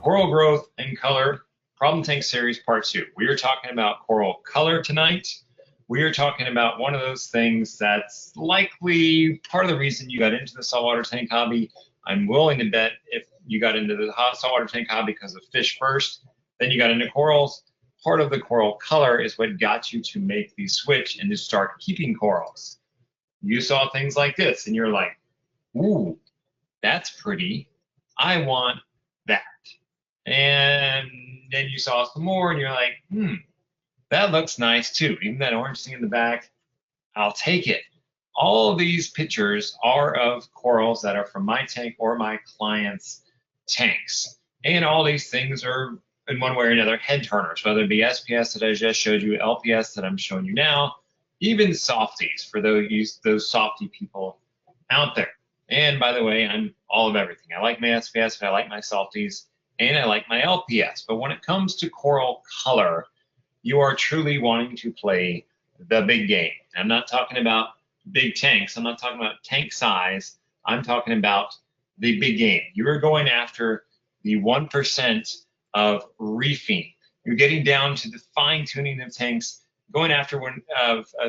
Coral growth and color, problem tank series part 2. We are talking about coral color tonight. We are talking about one of those things that's likely part of the reason you got into the saltwater tank hobby. I'm willing to bet if you got into the saltwater tank hobby because of fish first, then you got into corals. Part of the coral color is what got you to make the switch and to start keeping corals. You saw things like this and you're like, ooh, that's pretty. I want that. And then you saw some more and you're like, that looks nice too. Even that orange thing in the back, I'll take it. All of these pictures are of corals that are from my tank or my clients' tanks. And all these things are, in one way or another, head turners, whether it be SPS that I just showed you, LPS that I'm showing you now, even softies for those softy people out there. And by the way, I'm all of everything. I like my SPS, I like my softies, and I like my LPS. But when it comes to coral color, you are truly wanting to play the big game. I'm not talking about big tanks. I'm not talking about tank size. I'm talking about the big game. You are going after the 1% of reefing. You're getting down to the fine tuning of tanks, going after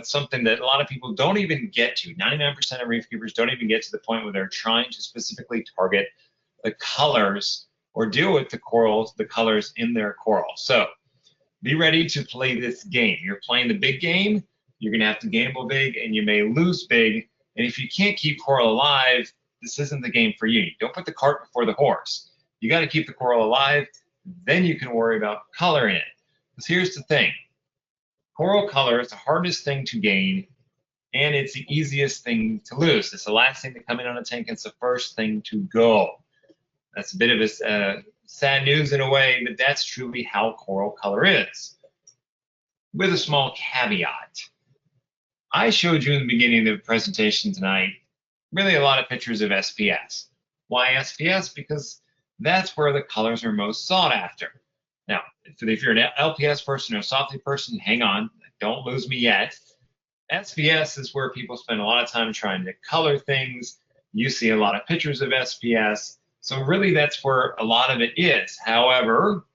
something that a lot of people don't even get to. 99% of reef keepers don't even get to the point where they're trying to specifically target the colors or deal with the colors in their coral. So be ready to play this game. You're playing the big game. You're going to have to gamble big, and you may lose big. And if you can't keep coral alive, this isn't the game for you. Don't put the cart before the horse. You got to keep the coral alive. Then you can worry about color in it. Because here's the thing. Coral color is the hardest thing to gain, and it's the easiest thing to lose. It's the last thing to come in on a tank. It's the first thing to go. That's a bit of a sad news in a way, but that's truly how coral color is. With a small caveat. I showed you in the beginning of the presentation tonight really a lot of pictures of SPS. Why SPS? Because that's where the colors are most sought after. Now, if you're an LPS person or a softy person, hang on, don't lose me yet. SPS is where people spend a lot of time trying to color things. You see a lot of pictures of SPS. So really that's where a lot of it is. However,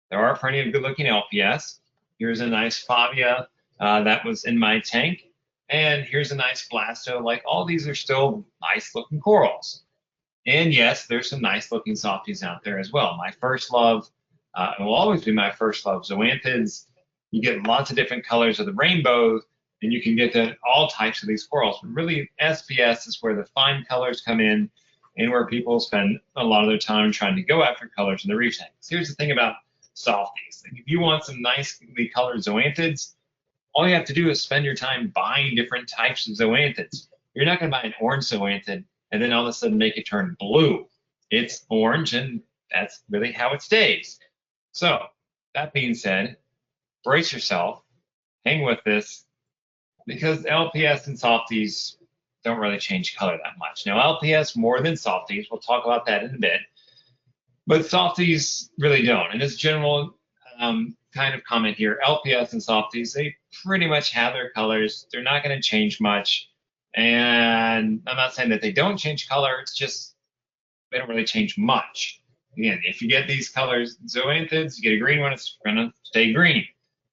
there are plenty of good-looking LPS. Here's a nice Fabia that was in my tank. And here's a nice Blasto. Like, all these are still nice-looking corals. And yes, there's some nice-looking softies out there as well. My first love, it will always be my first love, zoanthids. You get lots of different colors of the rainbow, and you can get all types of these corals. But really, SPS is where the fine colors come in and where people spend a lot of their time trying to go after colors in the reef tanks. Here's the thing about softies. If you want some nicely colored zoanthids, all you have to do is spend your time buying different types of zoanthids. You're not going to buy an orange zoanthid and then all of a sudden make it turn blue. It's orange, and that's really how it stays. So, that being said, brace yourself, hang with this, because LPS and softies don't really change color that much. Now, LPS more than softies, we'll talk about that in a bit, but softies really don't. And this general kind of comment here, LPS and softies, they pretty much have their colors. They're not going to change much. And I'm not saying that they don't change color, it's just they don't really change much. Again, if you get these colors, zoanthids, you get a green one, it's going to stay green.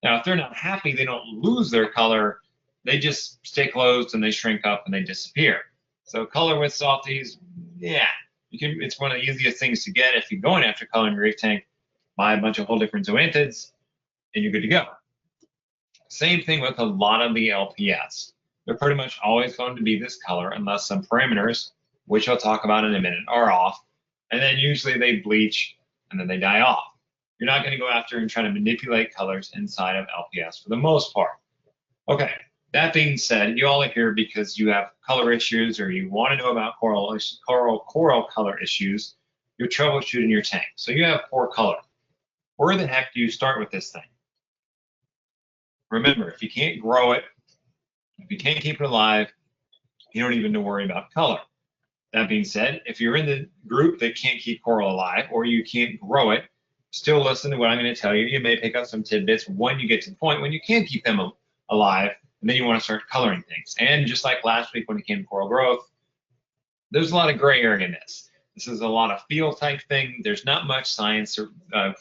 Now, if they're not happy, they don't lose their color. They just stay closed and they shrink up and they disappear. So color with softies, yeah, it's one of the easiest things to get if you're going after color in your reef tank. Buy a bunch of whole different zoanthids and you're good to go. Same thing with a lot of the LPS. They're pretty much always going to be this color unless some parameters, which I'll talk about in a minute, are off. And then usually they bleach and then they die off. You're not going to go after and try to manipulate colors inside of LPS for the most part. Okay, that being said, you all are here because you have color issues or you want to know about coral color issues. You're troubleshooting your tank. So you have poor color. Where the heck do you start with this thing? Remember, if you can't grow it, if you can't keep it alive, you don't even need to worry about color. That being said, if you're in the group that can't keep coral alive or you can't grow it, still listen to what I'm going to tell you. You may pick up some tidbits when you get to the point when you can keep them alive, and then you want to start coloring things. And just like last week when it came to coral growth, there's a lot of gray area in this. This is a lot of feel type thing. There's not much science or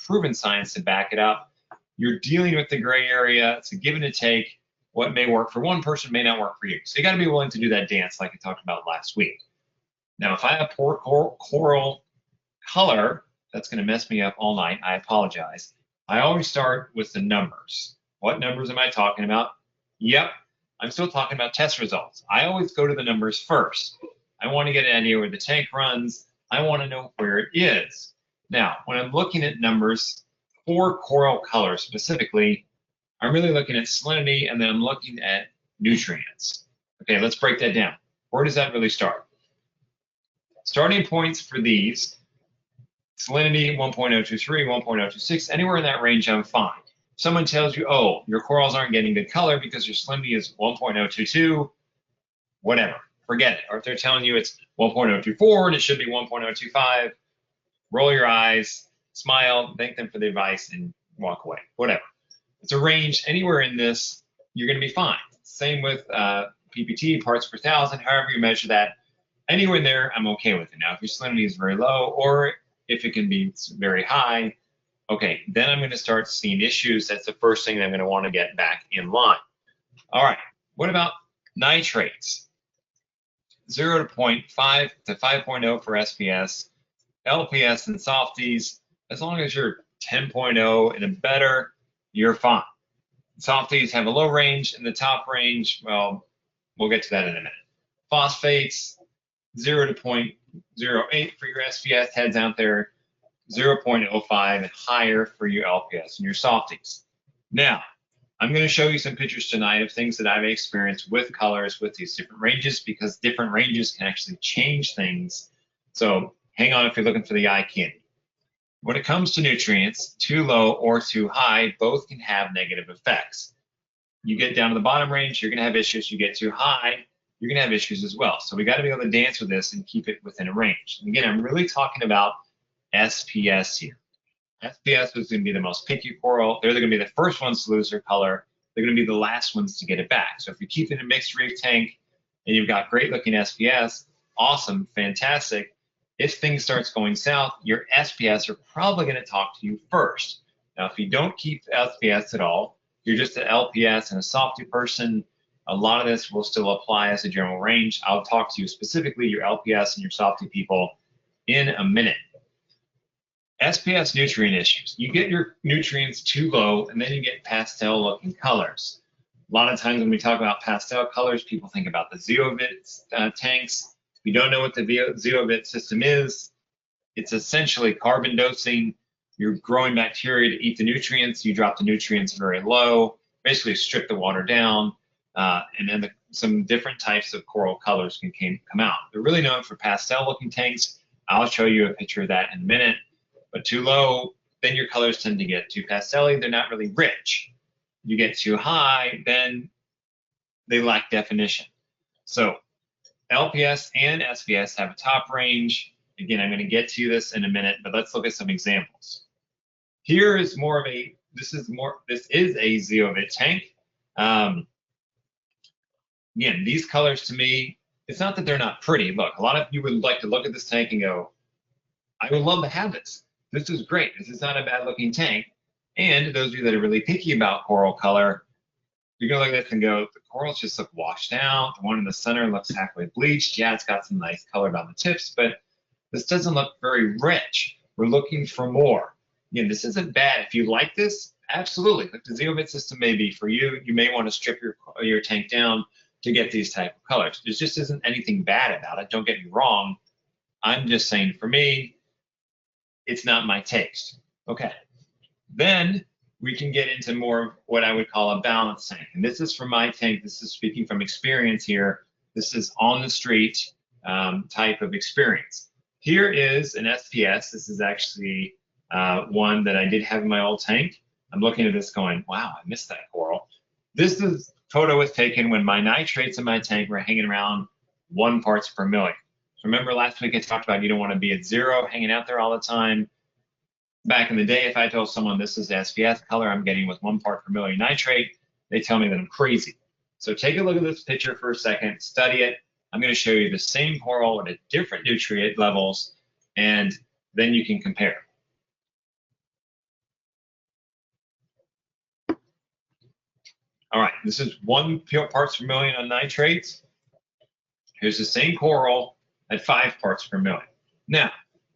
proven science to back it up. You're dealing with the gray area. It's a give and a take. What may work for one person may not work for you. So you got to be willing to do that dance like I talked about last week. Now, if I have poor coral color, that's going to mess me up all night. I apologize. I always start with the numbers. What numbers am I talking about? Yep, I'm still talking about test results. I always go to the numbers first. I want to get an idea where the tank runs. I want to know where it is. Now, when I'm looking at numbers for coral color specifically, I'm really looking at salinity, and then I'm looking at nutrients. Okay, let's break that down. Where does that really start? Starting points for these, salinity 1.023, 1.026, anywhere in that range, I'm fine. Someone tells you, oh, your corals aren't getting good color because your salinity is 1.022, whatever, forget it. Or if they're telling you it's 1.024 and it should be 1.025, roll your eyes, smile, thank them for the advice, and walk away, whatever. It's a range anywhere in this, you're going to be fine. Same with PPT, parts per thousand, however you measure that. Anywhere in there, I'm okay with it. Now, if your salinity is very low, or if it can be very high, okay, then I'm going to start seeing issues. That's the first thing that I'm going to want to get back in line. All right, what about nitrates? 0 to 0.5 to 5.0 for SPS, LPS and softies. As long as you're 10.0 and better, you're fine. Softies have a low range, and the top range, well, we'll get to that in a minute. Phosphates, 0 to 0.08 for your SPS heads out there, 0.05 and higher for your LPS and your softies. Now, I'm going to show you some pictures tonight of things that I've experienced with colors with these different ranges, because different ranges can actually change things. So hang on if you're looking for the eye candy. When it comes to nutrients, too low or too high, both can have negative effects. You get down to the bottom range, you're going to have issues. You get too high, you're going to have issues as well. So we got to be able to dance with this and keep it within a range. And again, I'm really talking about SPS here. SPS is going to be the most picky coral. They're going to be the first ones to lose their color. They're going to be the last ones to get it back. So if you keep it in a mixed reef tank and you've got great looking SPS, awesome, fantastic. If things starts going south, your SPS are probably going to talk to you first. Now, if you don't keep SPS at all, you're just an LPS and a softy person, a lot of this will still apply as a general range. I'll talk to you specifically, your LPS and your softy people, in a minute. SPS nutrient issues. You get your nutrients too low, and then you get pastel looking colors. A lot of times when we talk about pastel colors, people think about the zeovit tanks. If you don't know what the zeovit system is, it's essentially carbon dosing. You're growing bacteria to eat the nutrients. You drop the nutrients very low, basically strip the water down, and then some different types of coral colors can come out. They're really known for pastel looking tanks. I'll show you a picture of that in a minute. But too low, then your colors tend to get too pastel-y. They're not really rich. You get too high, then they lack definition. So LPS and SPS have a top range. Again, I'm going to get to this in a minute, but let's look at some examples. Here is more of a, this is a zeovit tank. Again, these colors to me, it's not that they're not pretty. Look, a lot of you would like to look at this tank and go, I would love to have this. This is great. This is not a bad looking tank. And those of you that are really picky about coral color, you're going to look at this and go, the corals just look washed out. The one in the center looks halfway bleached. Yeah, it's got some nice color on the tips, but this doesn't look very rich. We're looking for more. Again, this isn't bad. If you like this, absolutely. Like the zeovit system may be for you. You may want to strip your tank down to get these type of colors. There just isn't anything bad about it. Don't get me wrong. I'm just saying for me, it's not my taste. Okay. Then we can get into more of what I would call a balanced tank. And this is from my tank. This is speaking from experience here. This is on the street type of experience. Here is an SPS. This is actually one that I did have in my old tank. I'm looking at this going, wow, I missed that coral. This photo was taken when my nitrates in my tank were hanging around 1 parts per million. Remember last week I talked about you don't want to be at 0 hanging out there all the time. Back in the day, if I told someone this is the SPS color I'm getting with 1 part per million nitrate, they tell me that I'm crazy. So take a look at this picture for a second, study it. I'm going to show you the same coral at different nutrient levels. and then you can compare. All right, this is 1 parts per million on nitrates. Here's the same coral at 5 parts per million. Now,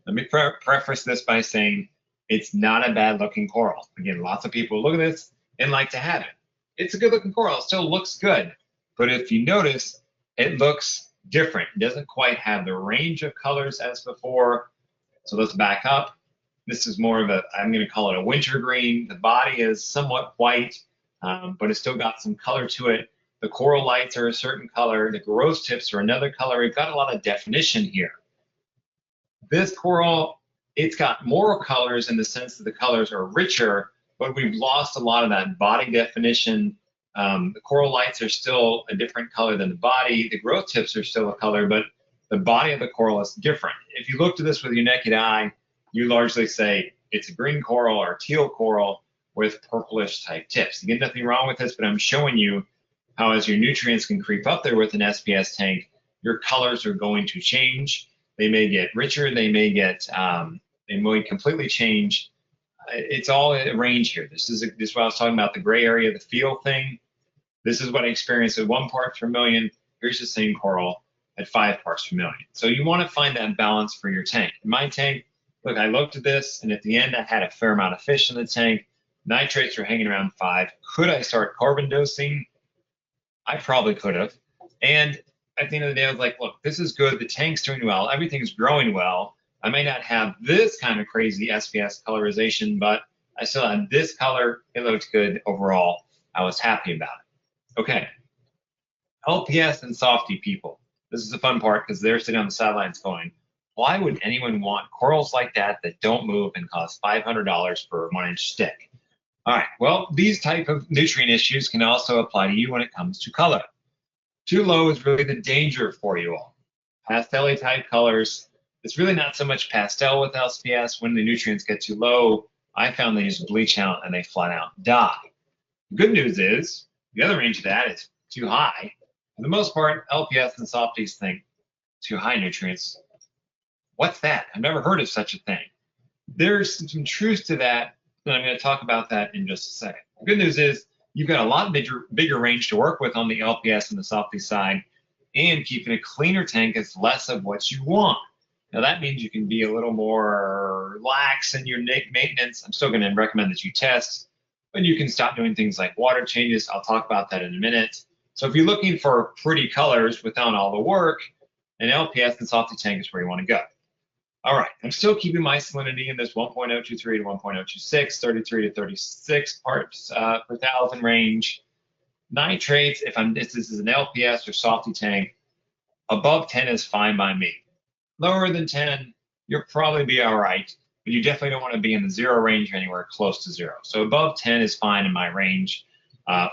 let me preface this by saying it's not a bad looking coral. Again, lots of people look at this and like to have it. It's a good looking coral, it still looks good. But if you notice, it looks different. It doesn't quite have the range of colors as before. So let's back up. This is more of a, I'm going to call it a winter green. The body is somewhat white, but it's still got some color to it. The coral lights are a certain color. The growth tips are another color. We've got a lot of definition here. This coral, it's got more colors in the sense that the colors are richer, but we've lost a lot of that body definition. The coral lights are still a different color than the body. The growth tips are still a color, but the body of the coral is different. If you looked at this with your naked eye, you largely say it's a green coral or a teal coral with purplish type tips. Again, nothing wrong with this, but I'm showing you how as your nutrients can creep up there with an SPS tank, your colors are going to change. They may get richer, they may completely change. It's all a range here. This is what I was talking about, the gray area, the feel thing. This is what I experienced at 1 part per million. Here's the same coral at 5 parts per million. So you want to find that balance for your tank. In my tank, look, I looked at this, and at the end, I had a fair amount of fish in the tank. Nitrates were hanging around 5. Could I start carbon dosing? I probably could have. And at the end of the day, I was like, look, this is good. The tank's doing well. Everything's growing well. I may not have this kind of crazy SPS colorization, but I still had this color. It looked good overall. I was happy about it. Okay. LPS and softie people. This is the fun part because they're sitting on the sidelines going, why would anyone want corals like that that don't move and cost $500 per 1-inch stick? All right, well, these type of nutrient issues can also apply to you when it comes to color. Too low is really the danger for you all. Pastel-y type colors, it's really not so much pastel with SPS. When the nutrients get too low, I found they just bleach out and they flat out die. The good news is, the other range of that is too high. For the most part, LPS and softies think too high nutrients. What's that? I've never heard of such a thing. There's some truth to that, and I'm going to talk about that in just a second. The good news is you've got a lot bigger range to work with on the LPS and the softie side, and keeping a cleaner tank is less of what you want. Now that means you can be a little more lax in your maintenance. I'm still going to recommend that you test, but you can stop doing things like water changes. I'll talk about that in a minute. So if you're looking for pretty colors without all the work, an LPS and softie tank is where you want to go. All right, I'm still keeping my salinity in this 1.023 to 1.026, 33 to 36 parts per thousand range. Nitrates, if this is an LPS or softie tank, above 10 is fine by me. Lower than 10, you'll probably be all right, but you definitely don't want to be in the 0 range or anywhere close to 0. So above 10 is fine in my range.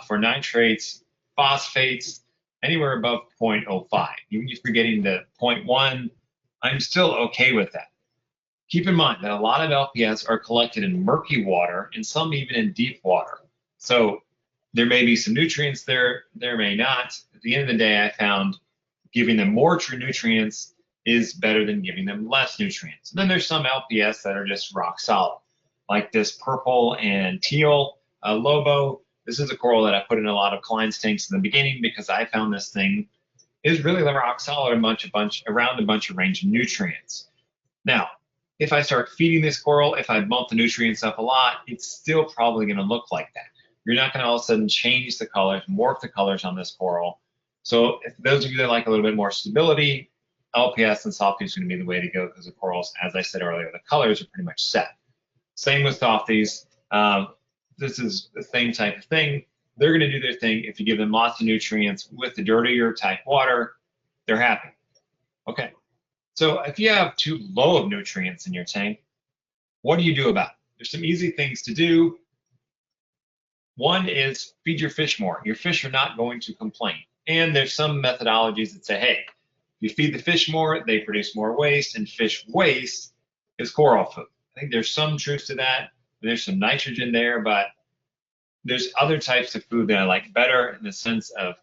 For nitrates, phosphates, anywhere above 0.05. Even if you're getting to 0.1, I'm still okay with that. Keep in mind that a lot of LPS are collected in murky water and some even in deep water. So there may be some nutrients there, there may not. At the end of the day, I found giving them more true nutrients is better than giving them less nutrients. And then there's some LPS that are just rock solid, like this purple and teal Lobo. This is a coral that I put in a lot of Klein's tanks in the beginning because I found this thing is really rock solid around a bunch of range of nutrients. Now, if I start feeding this coral, if I bump the nutrients up a lot, it's still probably going to look like that. You're not going to all of a sudden change the colors, morph the colors on this coral. So if those of you that like a little bit more stability, LPS and softies is going to be the way to go because the corals, as I said earlier, the colors are pretty much set. Same with softies. This is the same type of thing. They're going to do their thing. If you give them lots of nutrients with the dirtier type water, they're happy. Okay, so if you have too low of nutrients in your tank, what do you do about it? There's some easy things to do. One is feed your fish more. Your fish are not going to complain. And there's some methodologies that say, hey, if you feed the fish more, they produce more waste, and fish waste is coral food. I think there's some truth to that. There's some nitrogen there, but there's other types of food that I like better in the sense of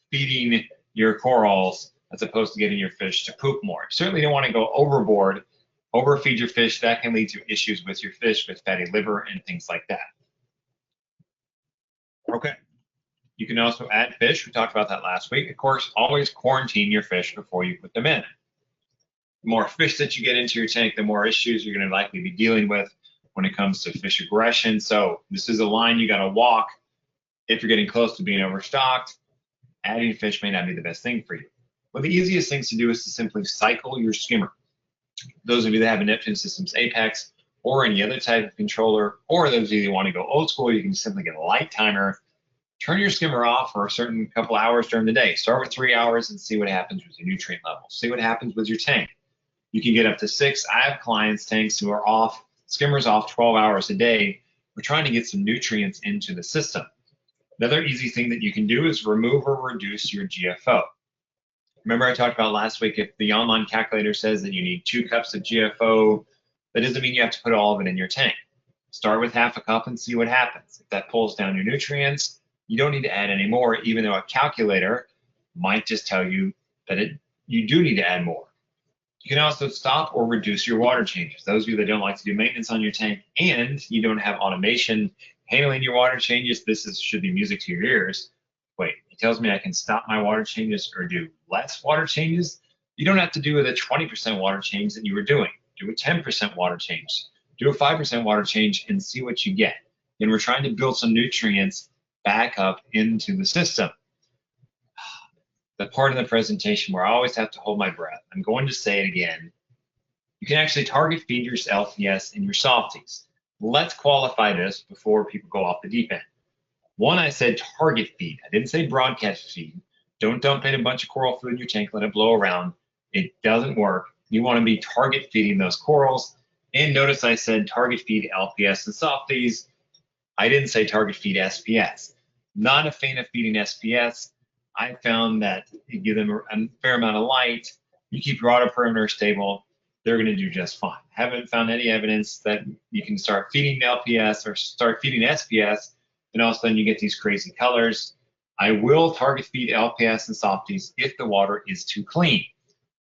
feeding your corals as opposed to getting your fish to poop more. You certainly don't want to go overboard, Overfeed your fish, that can lead to issues with your fish with fatty liver and things like that. Okay. You can also add fish. We talked about that last week. Of course, always quarantine your fish before you put them in. The more fish that you get into your tank, the more issues you're going to likely be dealing with when it comes to fish aggression. So this is a line you got to walk. If you're getting close to being overstocked, adding fish may not be the best thing for you. One of the easiest things to do is to simply cycle your skimmer. Those of you that have a Neptune Systems Apex or any other type of controller, or those of you that want to go old school, you can simply get a light timer. Turn your skimmer off for a certain couple hours during the day. Start with 3 hours and see what happens with your nutrient levels. See what happens with your tank. You can get up to 6. I have clients' tanks who are off, skimmers off 12 hours a day. We're trying to get some nutrients into the system. Another easy thing that you can do is remove or reduce your GFO. Remember I talked about last week, if the online calculator says that you need 2 cups of GFO, that doesn't mean you have to put all of it in your tank. Start with half a cup and see what happens. If that pulls down your nutrients, you don't need to add any more, even though a calculator might just tell you that you do need to add more. You can also stop or reduce your water changes. Those of you that don't like to do maintenance on your tank and you don't have automation handling your water changes, should be music to your ears. Wait, it tells me I can stop my water changes or do less water changes. You don't have to do the 20% water change that you were doing. Do a 10% water change. Do a 5% water change and see what you get. And we're trying to build some nutrients back up into the system. The part of the presentation where I always have to hold my breath. I'm going to say it again. You can actually target feed your LPS and your softies. Let's qualify this before people go off the deep end. One, I said target feed. I didn't say broadcast feed. Don't dump in a bunch of coral food in your tank, let it blow around. It doesn't work. You want to be target feeding those corals. And notice I said target feed LPS and softies. I didn't say target feed SPS. Not a fan of feeding SPS. I found that you give them a fair amount of light, you keep your water perimeter stable, they're going to do just fine. Haven't found any evidence that you can start feeding LPS or start feeding SPS, and all of a sudden you get these crazy colors. I will target feed LPS and softies if the water is too clean.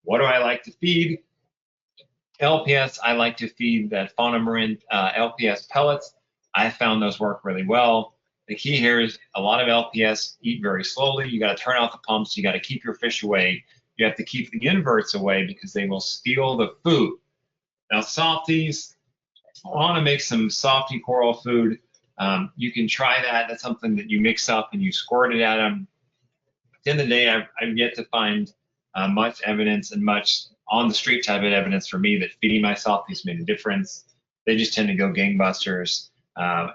What do I like to feed? LPS, I like to feed that fauna marin LPS pellets. I found those work really well. The key here is a lot of LPS eat very slowly. You got to turn off the pumps. You got to keep your fish away. You have to keep the inverts away because they will steal the food. Now, softies, I want to make some softy coral food. You can try that. That's something that you mix up and you squirt it at them. At the end of the day, I've yet to find much evidence and much on the street type of evidence for me that feeding my softies made a difference. They just tend to go gangbusters.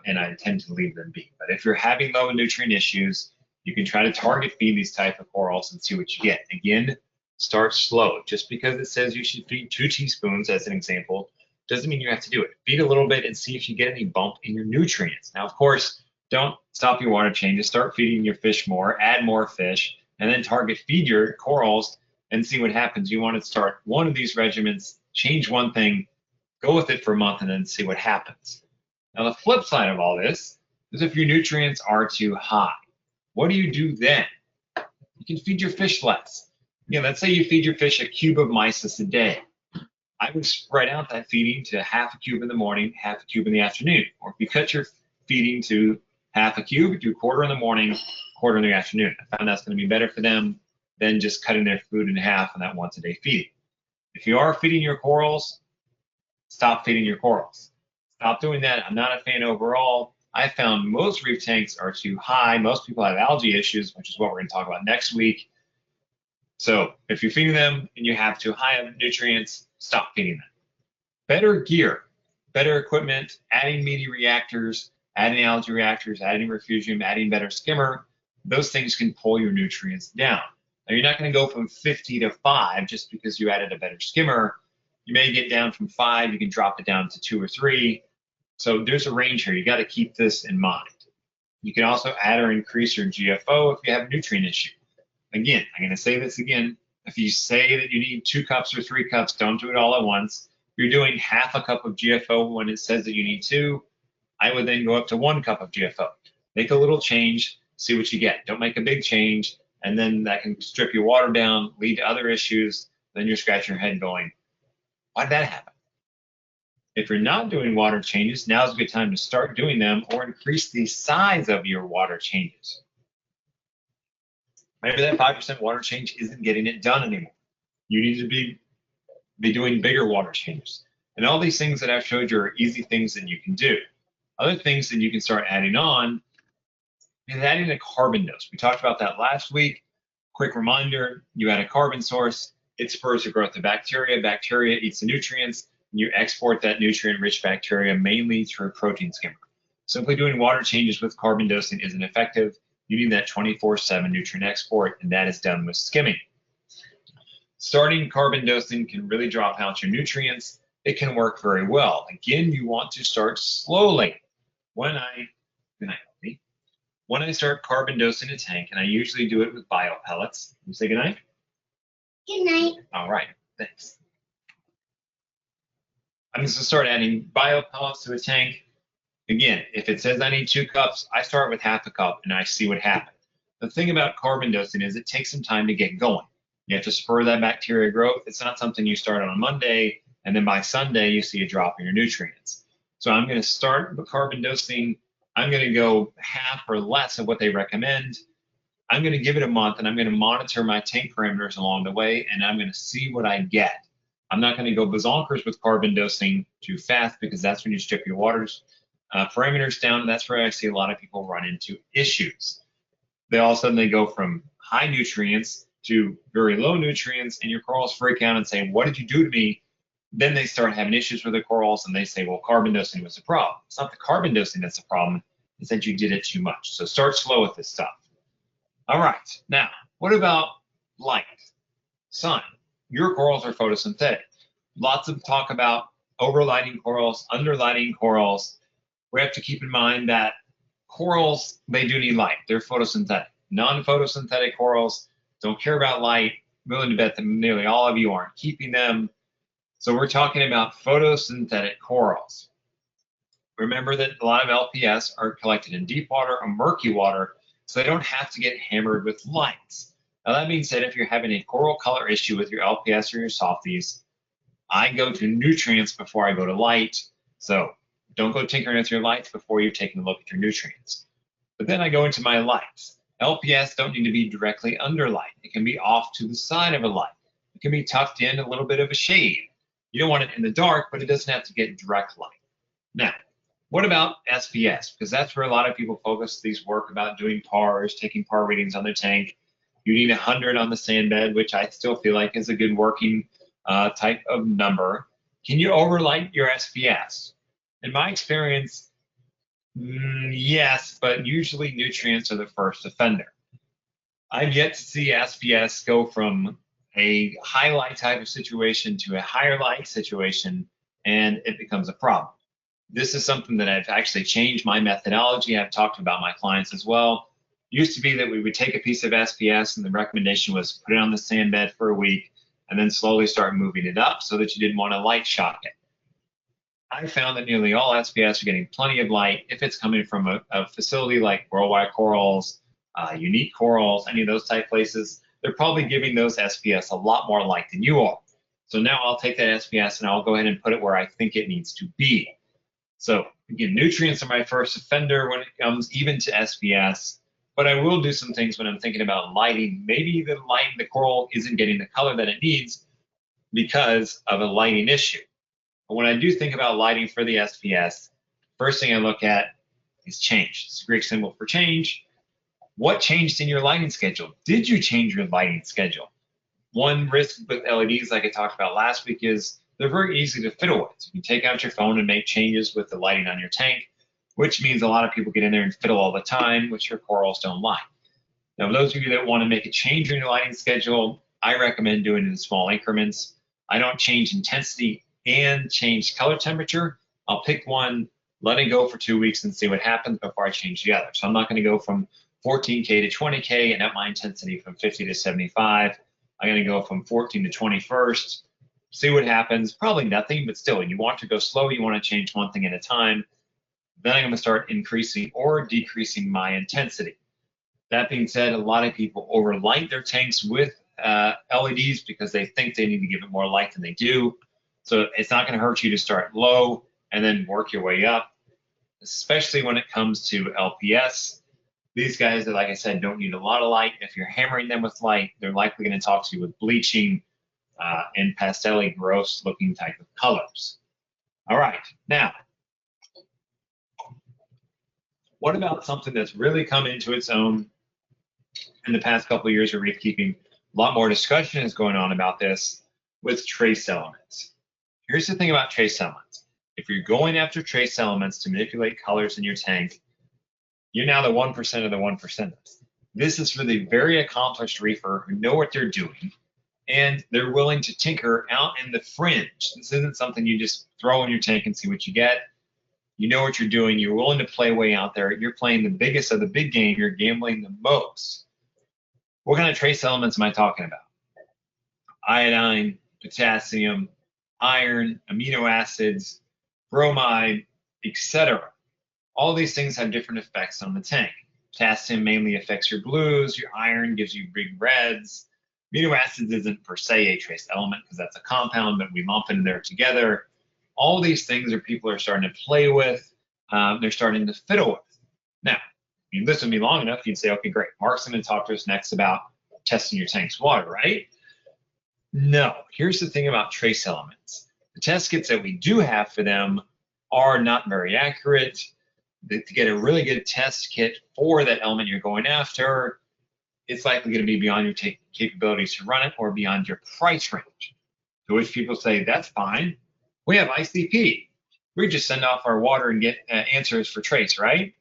And I tend to leave them be. But if you're having low nutrient issues, you can try to target feed these type of corals and see what you get. Again, start slow. Just because it says you should feed 2 teaspoons, as an example, doesn't mean you have to do it. Feed a little bit and see if you get any bump in your nutrients. Now, of course, don't stop your water changes. Start feeding your fish more, add more fish, and then target feed your corals and see what happens. You want to start one of these regimens, change one thing, go with it for a month, and then see what happens. Now, the flip side of all this is if your nutrients are too high, what do you do then? You can feed your fish less. Let's say you feed your fish a cube of mysis a day. I would spread out that feeding to half a cube in the morning, half a cube in the afternoon. Or if you cut your feeding to half a cube, do a quarter in the morning, quarter in the afternoon. I found that's going to be better for them than just cutting their food in half on that once a day feeding. If you are feeding your corals, stop feeding your corals. Stop doing that. I'm not a fan overall. I found most reef tanks are too high. Most people have algae issues, which is what we're going to talk about next week. So if you're feeding them and you have too high of nutrients, stop feeding them. Better gear, better equipment, adding media reactors, adding algae reactors, adding refugium, adding better skimmer, those things can pull your nutrients down. Now, you're not going to go from 50 to 5 just because you added a better skimmer. You may get down from 5, you can drop it down to 2 or 3. So there's a range here. You got to keep this in mind. You can also add or increase your GFO if you have a nutrient issue. Again, I'm going to say this again. If you say that you need 2 cups or 3 cups, don't do it all at once. If you're doing half a cup of GFO when it says that you need 2, I would then go up to 1 cup of GFO. Make a little change, see what you get. Don't make a big change, and then that can strip your water down, lead to other issues. Then you're scratching your head going, why did that happen? If you're not doing water changes, now's a good time to start doing them or increase the size of your water changes. Maybe that 5% water change isn't getting it done anymore. You need to be doing bigger water changes. And all these things that I've showed you are easy things that you can do. Other things that you can start adding on is adding a carbon dose. We talked about that last week. Quick reminder, you add a carbon source, it spurs the growth of bacteria. Bacteria eats the nutrients, and you export that nutrient-rich bacteria mainly through a protein skimmer. Simply doing water changes with carbon dosing isn't effective. You need that 24/7 nutrient export, and that is done with skimming. Starting carbon dosing can really drop out your nutrients. It can work very well. Again, you want to start slowly. When I start carbon dosing a tank, and I usually do it with bio pellets. You say goodnight? Good night. All right, thanks. I'm just gonna start adding bio pellets to the tank. Again, if it says I need 2 cups, I start with half a cup and I see what happens. The thing about carbon dosing is it takes some time to get going. You have to spur that bacteria growth. It's not something you start on Monday and then by Sunday you see a drop in your nutrients. So I'm going to start with carbon dosing. I'm going to go half or less of what they recommend. I'm going to give it a month and I'm going to monitor my tank parameters along the way and I'm going to see what I get. I'm not going to go bazonkers with carbon dosing too fast because that's when you strip your waters parameters down, and that's where I see a lot of people run into issues. All of a sudden they go from high nutrients to very low nutrients, and your corals freak out and say, what did you do to me? Then they start having issues with the corals, and they say, well, carbon dosing was the problem. It's not the carbon dosing that's the problem, it's that you did it too much. So start slow with this stuff. All right, now, what about light? Sun. Your corals are photosynthetic. Lots of talk about overlighting corals, underlighting corals. We have to keep in mind that corals, they do need light. They're photosynthetic. Non-photosynthetic corals don't care about light. I'm willing to bet that nearly all of you aren't keeping them. So we're talking about photosynthetic corals. Remember that a lot of LPS are collected in deep water or murky water, so they don't have to get hammered with lights. Now that being said, if you're having a coral color issue with your LPS or your softies, I go to nutrients before I go to light. So don't go tinkering with your lights before you've taken a look at your nutrients. But then I go into my lights. LPS don't need to be directly under light. It can be off to the side of a light. It can be tucked in a little bit of a shade. You don't want it in the dark, but it doesn't have to get direct light. Now, what about SPS? Because that's where a lot of people focus these work about doing PARs, taking PAR readings on their tank. You need 100 on the sand bed, which I still feel like is a good working type of number. Can you overlight your SPS? In my experience, yes, but usually nutrients are the first offender. I've yet to see SPS go from a high light type of situation to a higher light situation, and it becomes a problem. This is something that I've actually changed my methodology. I've talked about my clients as well. It used to be that we would take a piece of SPS and the recommendation was put it on the sand bed for a week and then slowly start moving it up so that you didn't want to light shock it. I found that nearly all SPS are getting plenty of light if it's coming from a facility like Worldwide Corals, Unique Corals, any of those type places. They're probably giving those SPS a lot more light than you are. So now I'll take that SPS and I'll go ahead and put it where I think it needs to be. So again, nutrients are my first offender when it comes even to SPS, but I will do some things when I'm thinking about lighting. Maybe the coral isn't getting the color that it needs because of a lighting issue. But when I do think about lighting for the SPS, first thing I look at is change. It's a Greek symbol for change. What changed in your lighting schedule? Did you change your lighting schedule? One risk with LEDs, like I talked about last week, is they're very easy to fiddle with. You can take out your phone and make changes with the lighting on your tank, which means a lot of people get in there and fiddle all the time, which your corals don't like. Now, those of you that want to make a change in your lighting schedule, I recommend doing it in small increments. I don't change intensity and change color temperature. I'll pick one, let it go for 2 weeks and see what happens before I change the other. So I'm not going to go from 14K to 20K and up my intensity from 50 to 75. I'm going to go from 14 to 20 first, see what happens. Probably nothing, but still, you want to go slow. You want to change one thing at a time. Then I'm going to start increasing or decreasing my intensity. That being said, a lot of people overlight their tanks with LEDs because they think they need to give it more light than they do. So it's not going to hurt you to start low and then work your way up, especially when it comes to LPS. These guys, like I said, don't need a lot of light. If you're hammering them with light, they're likely going to talk to you with bleaching and pastel-y, gross-looking type of colors. All right, now, what about something that's really come into its own in the past couple of years of reef keeping? A lot more discussion is going on about this with trace elements. Here's the thing about trace elements. If you're going after trace elements to manipulate colors in your tank, you're now the 1% of the 1%. This is for the very accomplished reefer who know what they're doing, and they're willing to tinker out in the fringe. This isn't something you just throw in your tank and see what you get. You know what you're doing. You're willing to play way out there. You're playing the biggest of the big game. You're gambling the most. What kind of trace elements am I talking about? Iodine, potassium, iron, amino acids, bromide, etc. All these things have different effects on the tank. Potassium mainly affects your blues. Your iron gives you big reds. Amino acids isn't per se a trace element because that's a compound, but we lump in there together. All these things are people are starting to play with. They're starting to fiddle with. Now, if you listen to me long enough, you'd say, okay, great. Mark's going to talk to us next about testing your tank's water, right? No. Here's the thing about trace elements. The test kits that we do have for them are not very accurate. To get a really good test kit for that element you're going after, it's likely going to be beyond your capabilities to run it or beyond your price range. To which people say, that's fine. We have ICP. We just send off our water and get answers for trace, right?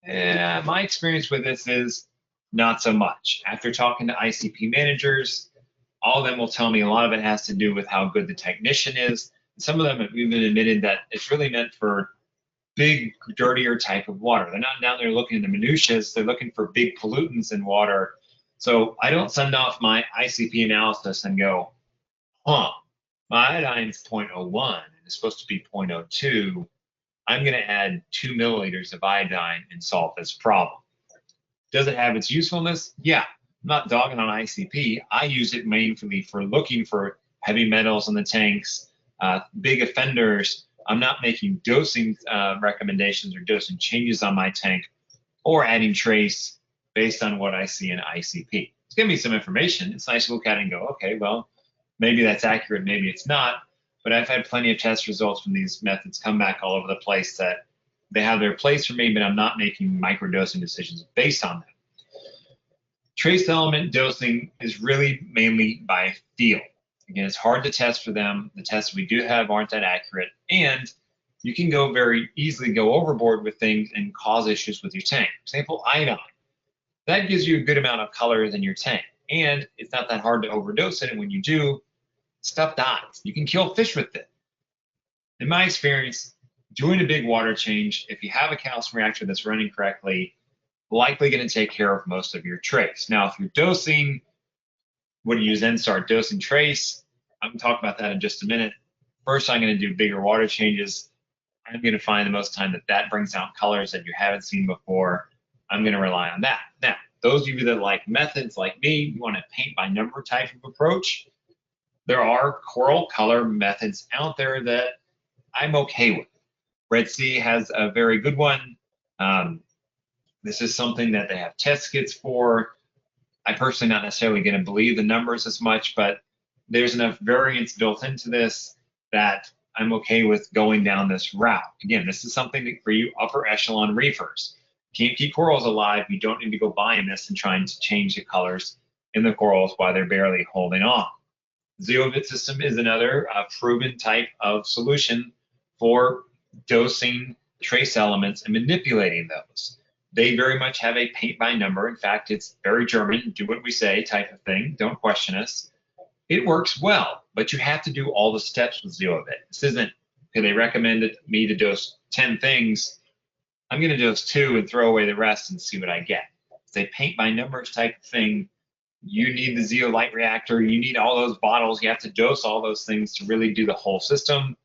My experience with this is not so much. After talking to ICP managers, all of them will tell me a lot of it has to do with how good the technician is. Some of them have even admitted that it's really meant for big, dirtier type of water. They're not down there looking at the minutiae. They're looking for big pollutants in water. So I don't send off my ICP analysis and go, my iodine's 0.01 and it's supposed to be 0.02. I'm going to add 2 milliliters of iodine and solve this problem. Does it have its usefulness? Yeah. I'm not dogging on ICP. I use it mainly for looking for heavy metals in the tanks, big offenders. I'm not making dosing recommendations or dosing changes on my tank or adding trace based on what I see in ICP. It's giving me some information. It's nice to look at it and go, okay, well, maybe that's accurate, maybe it's not. But I've had plenty of test results from these methods come back all over the place that they have their place for me, but I'm not making microdosing decisions based on them. Trace element dosing is really mainly by feel. Again, it's hard to test for them. The tests we do have aren't that accurate, and you can go very easily go overboard with things and cause issues with your tank. For example, iodine. That gives you a good amount of color in your tank, and it's not that hard to overdose it, and when you do, stuff dies. You can kill fish with it. In my experience, doing a big water change, if you have a calcium reactor that's running correctly, likely going to take care of most of your trace. Now, if you're dosing, what do you then start dosing trace? I'm going to talk about that in just a minute. First, I'm going to do bigger water changes. I'm going to find the most time that brings out colors that you haven't seen before. I'm going to rely on that. Now, those of you that like methods like me, you want a paint by number type of approach, there are coral color methods out there that I'm okay with. Red Sea has a very good one. This is something that they have test kits for. I'm personally not necessarily going to believe the numbers as much, but there's enough variance built into this that I'm okay with going down this route. Again, this is something for you upper echelon reefers. Can't keep corals alive. You don't need to go buying this and trying to change the colors in the corals while they're barely holding on. Zeolite system is another proven type of solution for dosing trace elements and manipulating those. They very much have a paint by number. In fact, it's very German, do what we say type of thing. Don't question us. It works well, but you have to do all the steps with zeolite. This isn't, okay, they recommended me to dose 10 things. I'm going to dose 2 and throw away the rest and see what I get. It's a paint by numbers type of thing. You need the zeolite reactor. You need all those bottles. You have to dose all those things to really do the whole system.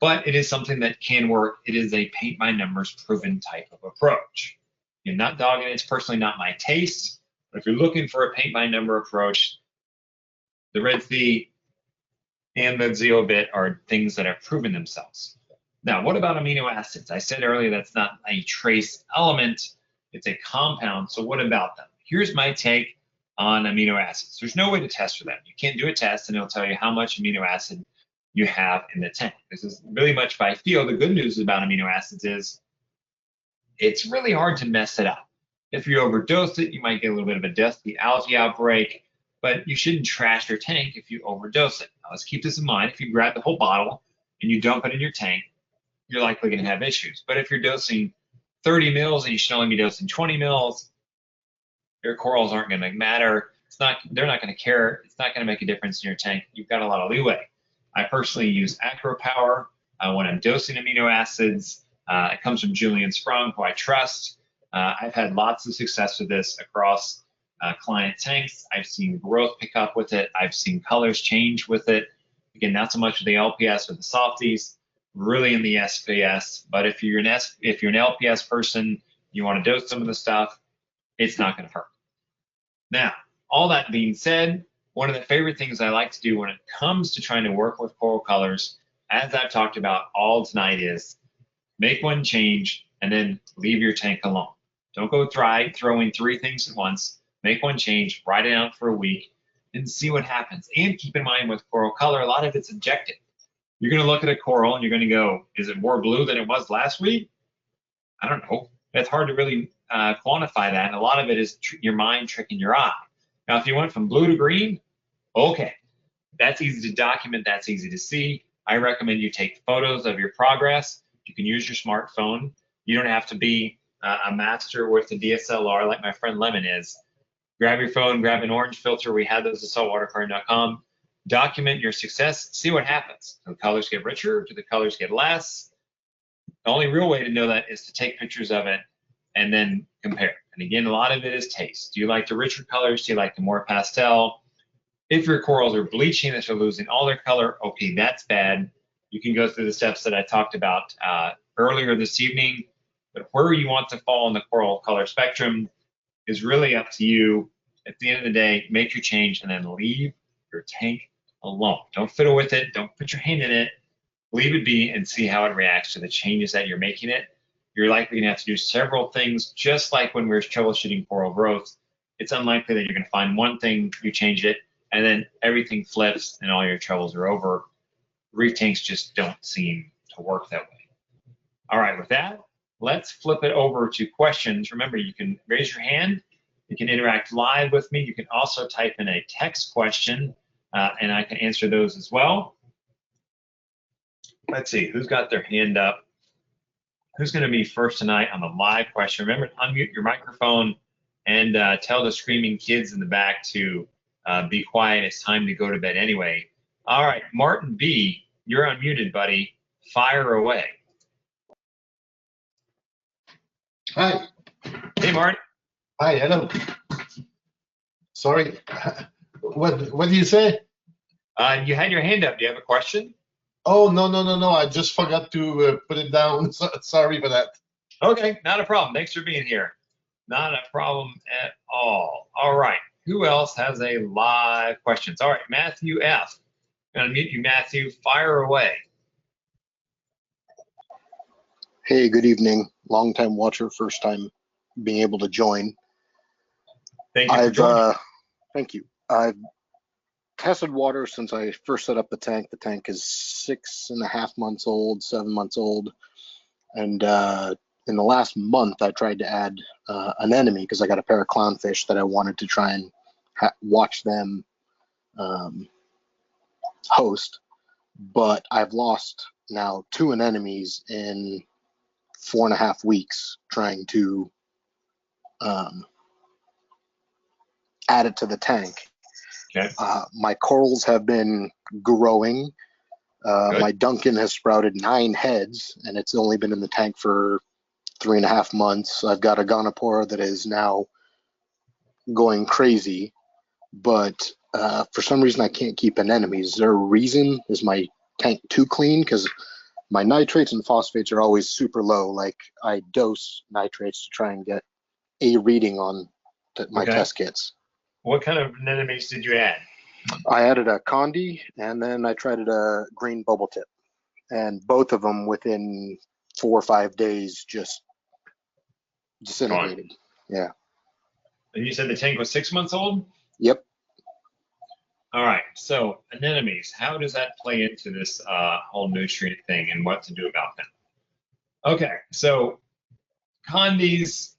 But it is something that can work. It is a paint by numbers proven type of approach. You're not dogging it. It's personally not my taste. But if you're looking for a paint by number approach, the Red Sea and the zeolite are things that have proven themselves. Now, what about amino acids? I said earlier that's not a trace element, it's a compound. So what about them? Here's my take on amino acids. There's no way to test for them. You can't do a test and it'll tell you how much amino acid you have in the tank. This is really much by feel. The good news about amino acids is it's really hard to mess it up. If you overdose it, you might get a little bit of a dusty algae outbreak, but you shouldn't trash your tank if you overdose it. Now, let's keep this in mind. If you grab the whole bottle and you dump it in your tank, you're likely going to have issues. But if you're dosing 30 mils and you should only be dosing 20 mils, your corals aren't going to matter. They're not going to care. It's not going to make a difference in your tank. You've got a lot of leeway. I personally use AquaPower when I'm dosing amino acids. It comes from Julian Sprung, who I trust. I've had lots of success with this across client tanks. I've seen growth pick up with it. I've seen colors change with it. Again, not so much with the LPS or the softies, really in the SPS. But if you're an LPS person, you want to dose some of the stuff, it's not going to hurt. Now, all that being said, one of the favorite things I like to do when it comes to trying to work with coral colors, as I've talked about all tonight, is make one change and then leave your tank alone. Don't go throwing 3 things at once. Make one change, write it out for a week, and see what happens. And keep in mind with coral color, a lot of it's objective. You're going to look at a coral and you're going to go, is it more blue than it was last week? I don't know. It's hard to really quantify that. And a lot of it is your mind tricking your eye. Now, if you went from blue to green, okay, that's easy to document. That's easy to see. I recommend you take photos of your progress. You can use your smartphone. You don't have to be a master with a DSLR like my friend Lemon is. Grab your phone, grab an orange filter. We have those at saltwateraquarium.com. Document your success. See what happens. Do the colors get richer? Do the colors get less? The only real way to know that is to take pictures of it and then compare. And again, a lot of it is taste. Do you like the richer colors? Do you like the more pastel? If your corals are bleaching, that they're losing all their color, okay, that's bad. You can go through the steps that I talked about earlier this evening. But where you want to fall in the coral color spectrum is really up to you. At the end of the day, make your change and then leave your tank alone. Don't fiddle with it. Don't put your hand in it. Leave it be and see how it reacts to the changes that you're making it. You're likely going to have to do several things, just like when we're troubleshooting coral growth. It's unlikely that you're going to find one thing, you change it, and then everything flips and all your troubles are over. Reef tanks just don't seem to work that way. All right, with that, let's flip it over to questions. Remember, you can raise your hand. You can interact live with me. You can also type in a text question, and I can answer those as well. Let's see, who's got their hand up? Who's going to be first tonight on the live question? Remember to unmute your microphone and tell the screaming kids in the back to be quiet. It's time to go to bed anyway. All right, Martin B., you're unmuted, buddy. Fire away. Hi. Hey, Martin. Hi, hello. Sorry, what do you say? You had your hand up. Do you have a question? Oh, no. I just forgot to put it down. Sorry for that. Okay, not a problem. Thanks for being here. Not a problem at all. All right, who else has a live questions? All right, Matthew F. I'm going to mute you, Matthew. Fire away. Hey, good evening. Long-time watcher, first time being able to join. Thank you for joining. Thank you. I've tested water since I first set up the tank. The tank is 6.5 months old, 7 months old. And in the last month, I tried to add an enemy because I got a pair of clownfish that I wanted to try and watch them host. But I've lost now 2 anemones in 4.5 weeks trying to add it to the tank. Okay. My corals have been growing. My Duncan has sprouted 9 heads, and it's only been in the tank for 3.5 months. I've got a gonopora that is now going crazy, but for some reason I can't keep anemones. Is there a reason? Is my tank too clean? Because my nitrates and phosphates are always super low. Like I dose nitrates to try and get a reading on my test kits. What kind of anemones did you add? I added a condi and then I tried a green bubble tip, and both of them within 4 or 5 days just disintegrated. Yeah. And you said the tank was 6 months old? Yep. All right, so anemones, how does that play into this whole nutrient thing and what to do about them? Okay, so condis,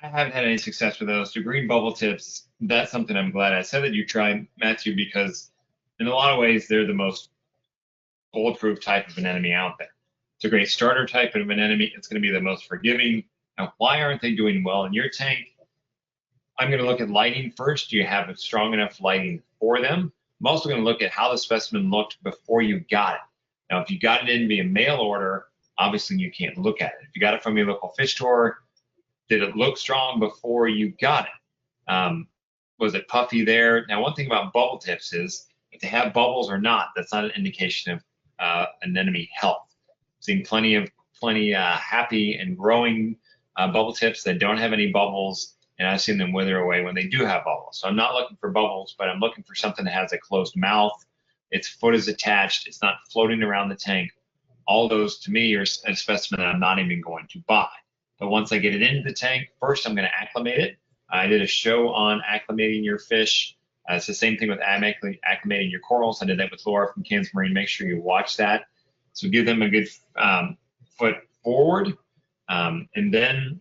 I haven't had any success with those. The green bubble tips, that's something I'm glad I said that you tried, Matthew, because in a lot of ways they're the most bulletproof type of anemone out there. It's a great starter type of anemone. It's going to be the most forgiving. Now, why aren't they doing well in your tank? I'm going to look at lighting first. Do you have a strong enough lighting for them? I'm also going to look at how the specimen looked before you got it. Now, if you got it in via mail order, obviously you can't look at it. If you got it from your local fish store, did it look strong before you got it? Was it puffy there? Now, one thing about bubble tips is if they have bubbles or not, that's not an indication of anemone health. I've seen plenty happy and growing bubble tips that don't have any bubbles, and I've seen them wither away when they do have bubbles. So I'm not looking for bubbles, but I'm looking for something that has a closed mouth, its foot is attached, it's not floating around the tank. All those, to me, are a specimen that I'm not even going to buy. But once I get it into the tank, first I'm going to acclimate it. I did a show on acclimating your fish. It's the same thing with acclimating your corals. I did that with Laura from Kansas Marine. Make sure you watch that. So give them a good foot forward. And then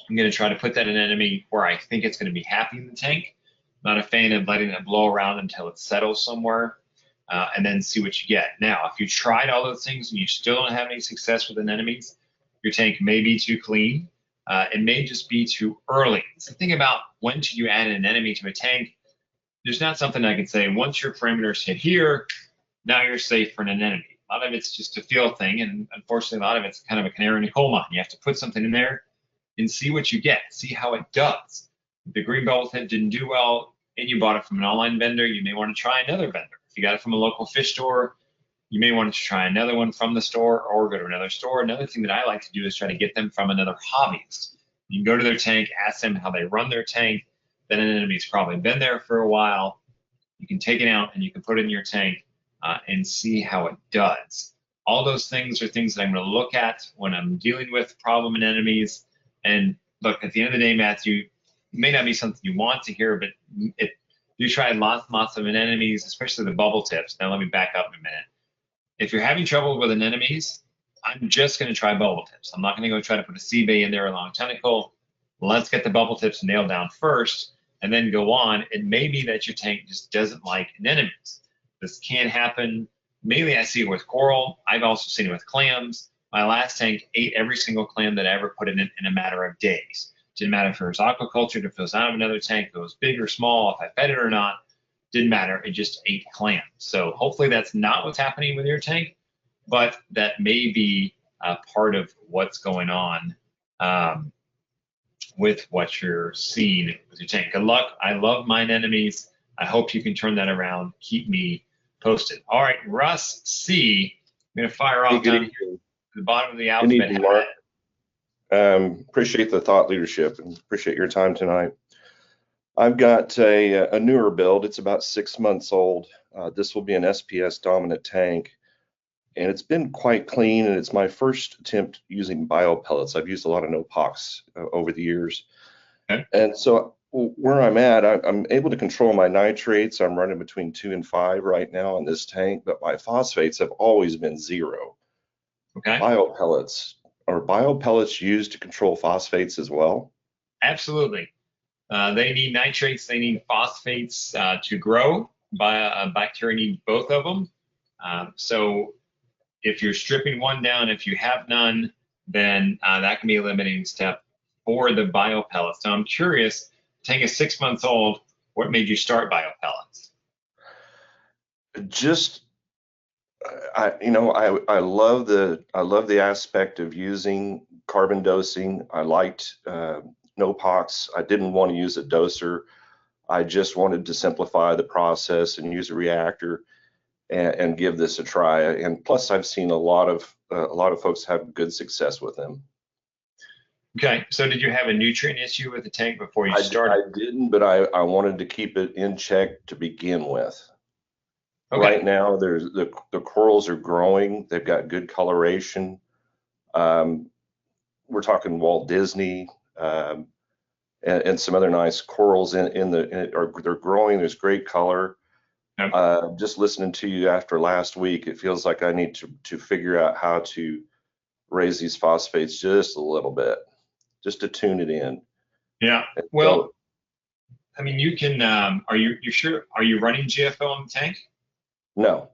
I'm going to try to put that anemone where I think it's going to be happy in the tank. Not a fan of letting it blow around until it settles somewhere, and then see what you get. Now, if you tried all those things and you still don't have any success with anemones, your tank may be too clean. It may just be too early. So think about when should you add an anemone to a tank. There's not something I can say, once your parameters hit here, now you're safe for an anemone. A lot of it's just a feel thing, and unfortunately, a lot of it's kind of a canary in the coal mine. You have to put something in there and see what you get, see how it does. If the green bubble tip didn't do well and you bought it from an online vendor, you may want to try another vendor. If you got it from a local fish store, you may want to try another one from the store or go to another store. Another thing that I like to do is try to get them from another hobbyist. You can go to their tank, ask them how they run their tank. That anemone's probably been there for a while. You can take it out and you can put it in your tank and see how it does. All those things are things that I'm going to look at when I'm dealing with problem anemones. And look, at the end of the day, Matthew, it may not be something you want to hear, but you tried lots of anemones, especially the bubble tips. Now let me back up in a minute. If you're having trouble with anemones, I'm just going to try bubble tips. I'm not going to go try to put a sea bay in there, a long tentacle. Let's get the bubble tips nailed down first and then go on. It may be that your tank just doesn't like anemones. This can happen. Mainly I see it with coral. I've also seen it with clams. My last tank ate every single clam that I ever put in a matter of days. Didn't matter if it was aquaculture, if it was out of another tank, if it was big or small, if I fed it or not. Didn't matter. It just ate clams. So hopefully that's not what's happening with your tank, but that may be part of what's going on with what you're seeing with your tank. Good luck. I love my anemones. I hope you can turn that around. Keep me posted. All right, Russ C. I'm going to fire off down here to the bottom of the alphabet. Good evening, Mark. Appreciate the thought leadership and appreciate your time tonight. I've got a newer build. It's about 6 months old. This will be an SPS dominant tank, and it's been quite clean, and it's my first attempt using bio pellets. I've used a lot of no-pox over the years. Okay. And so where I'm at, I'm able to control my nitrates. I'm running between 2 and 5 right now in this tank, but my phosphates have always been 0. Okay. Bio pellets. Are bio pellets used to control phosphates as well? Absolutely. They need nitrates, they need phosphates to grow. Bacteria need both of them. So if you're stripping one down, if you have none, then that can be a limiting step for the bio pellets. Now I'm curious, tank is 6 months old, what made you start bio pellets? Just, I love the aspect of using carbon dosing. I liked no-pox. I didn't want to use a doser. I just wanted to simplify the process and use a reactor and give this a try. And plus, I've seen a lot of folks have good success with them. Okay, so did you have a nutrient issue with the tank before you I started? didn't, but I wanted to keep it in check to begin with. Okay, Right now, there's the corals are growing. They've got good coloration. We're talking Walt Disney and some other nice corals they're growing. There's great color. yep, Just listening to you after last week, it feels like I need to figure out how to raise these phosphates just a little bit, just to tune it in. yeah. And Well, so, I mean, you can. Are you sure? Are you running GFO on the tank? no,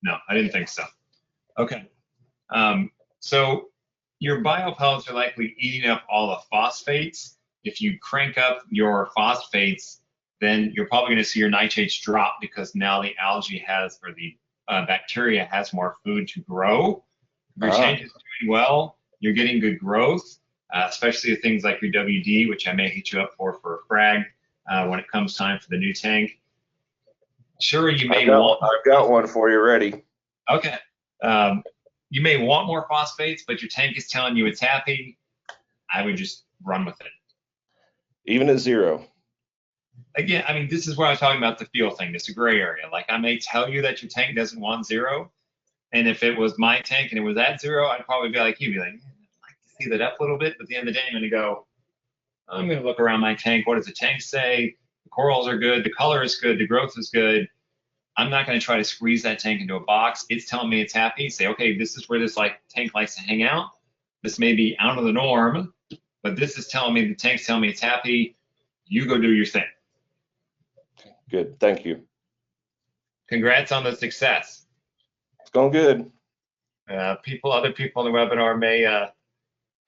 No, I didn't think so. Okay. So your biopellets are likely eating up all the phosphates. If you crank up your phosphates, then you're probably going to see your nitrates drop because now the algae has, or the bacteria has more food to grow. If your tank is doing well, you're getting good growth, especially things like your WD, which I may hit you up for a frag when it comes time for the new tank. Sure, you may want. I've got one for you ready. Okay. Um, you may want more phosphates, but your tank is telling you it's happy. I would just run with it. Even at 0. Again, I mean, this is where I'm talking about the feel thing. It's a gray area. Like I may tell you that your tank doesn't want 0. And if it was my tank and it was at 0, I'd probably be like, you'd be like, I'd like to see that up a little bit. But at the end of the day, I'm going to look around my tank. What does the tank say? The corals are good. The color is good. The growth is good. I'm not going to try to squeeze that tank into a box. It's telling me it's happy. Say, okay, this is where this tank likes to hang out. This may be out of the norm, but this is telling me the tank's telling me it's happy. You go do your thing. Good, thank you. Congrats on the success. It's going good. Other people in the webinar may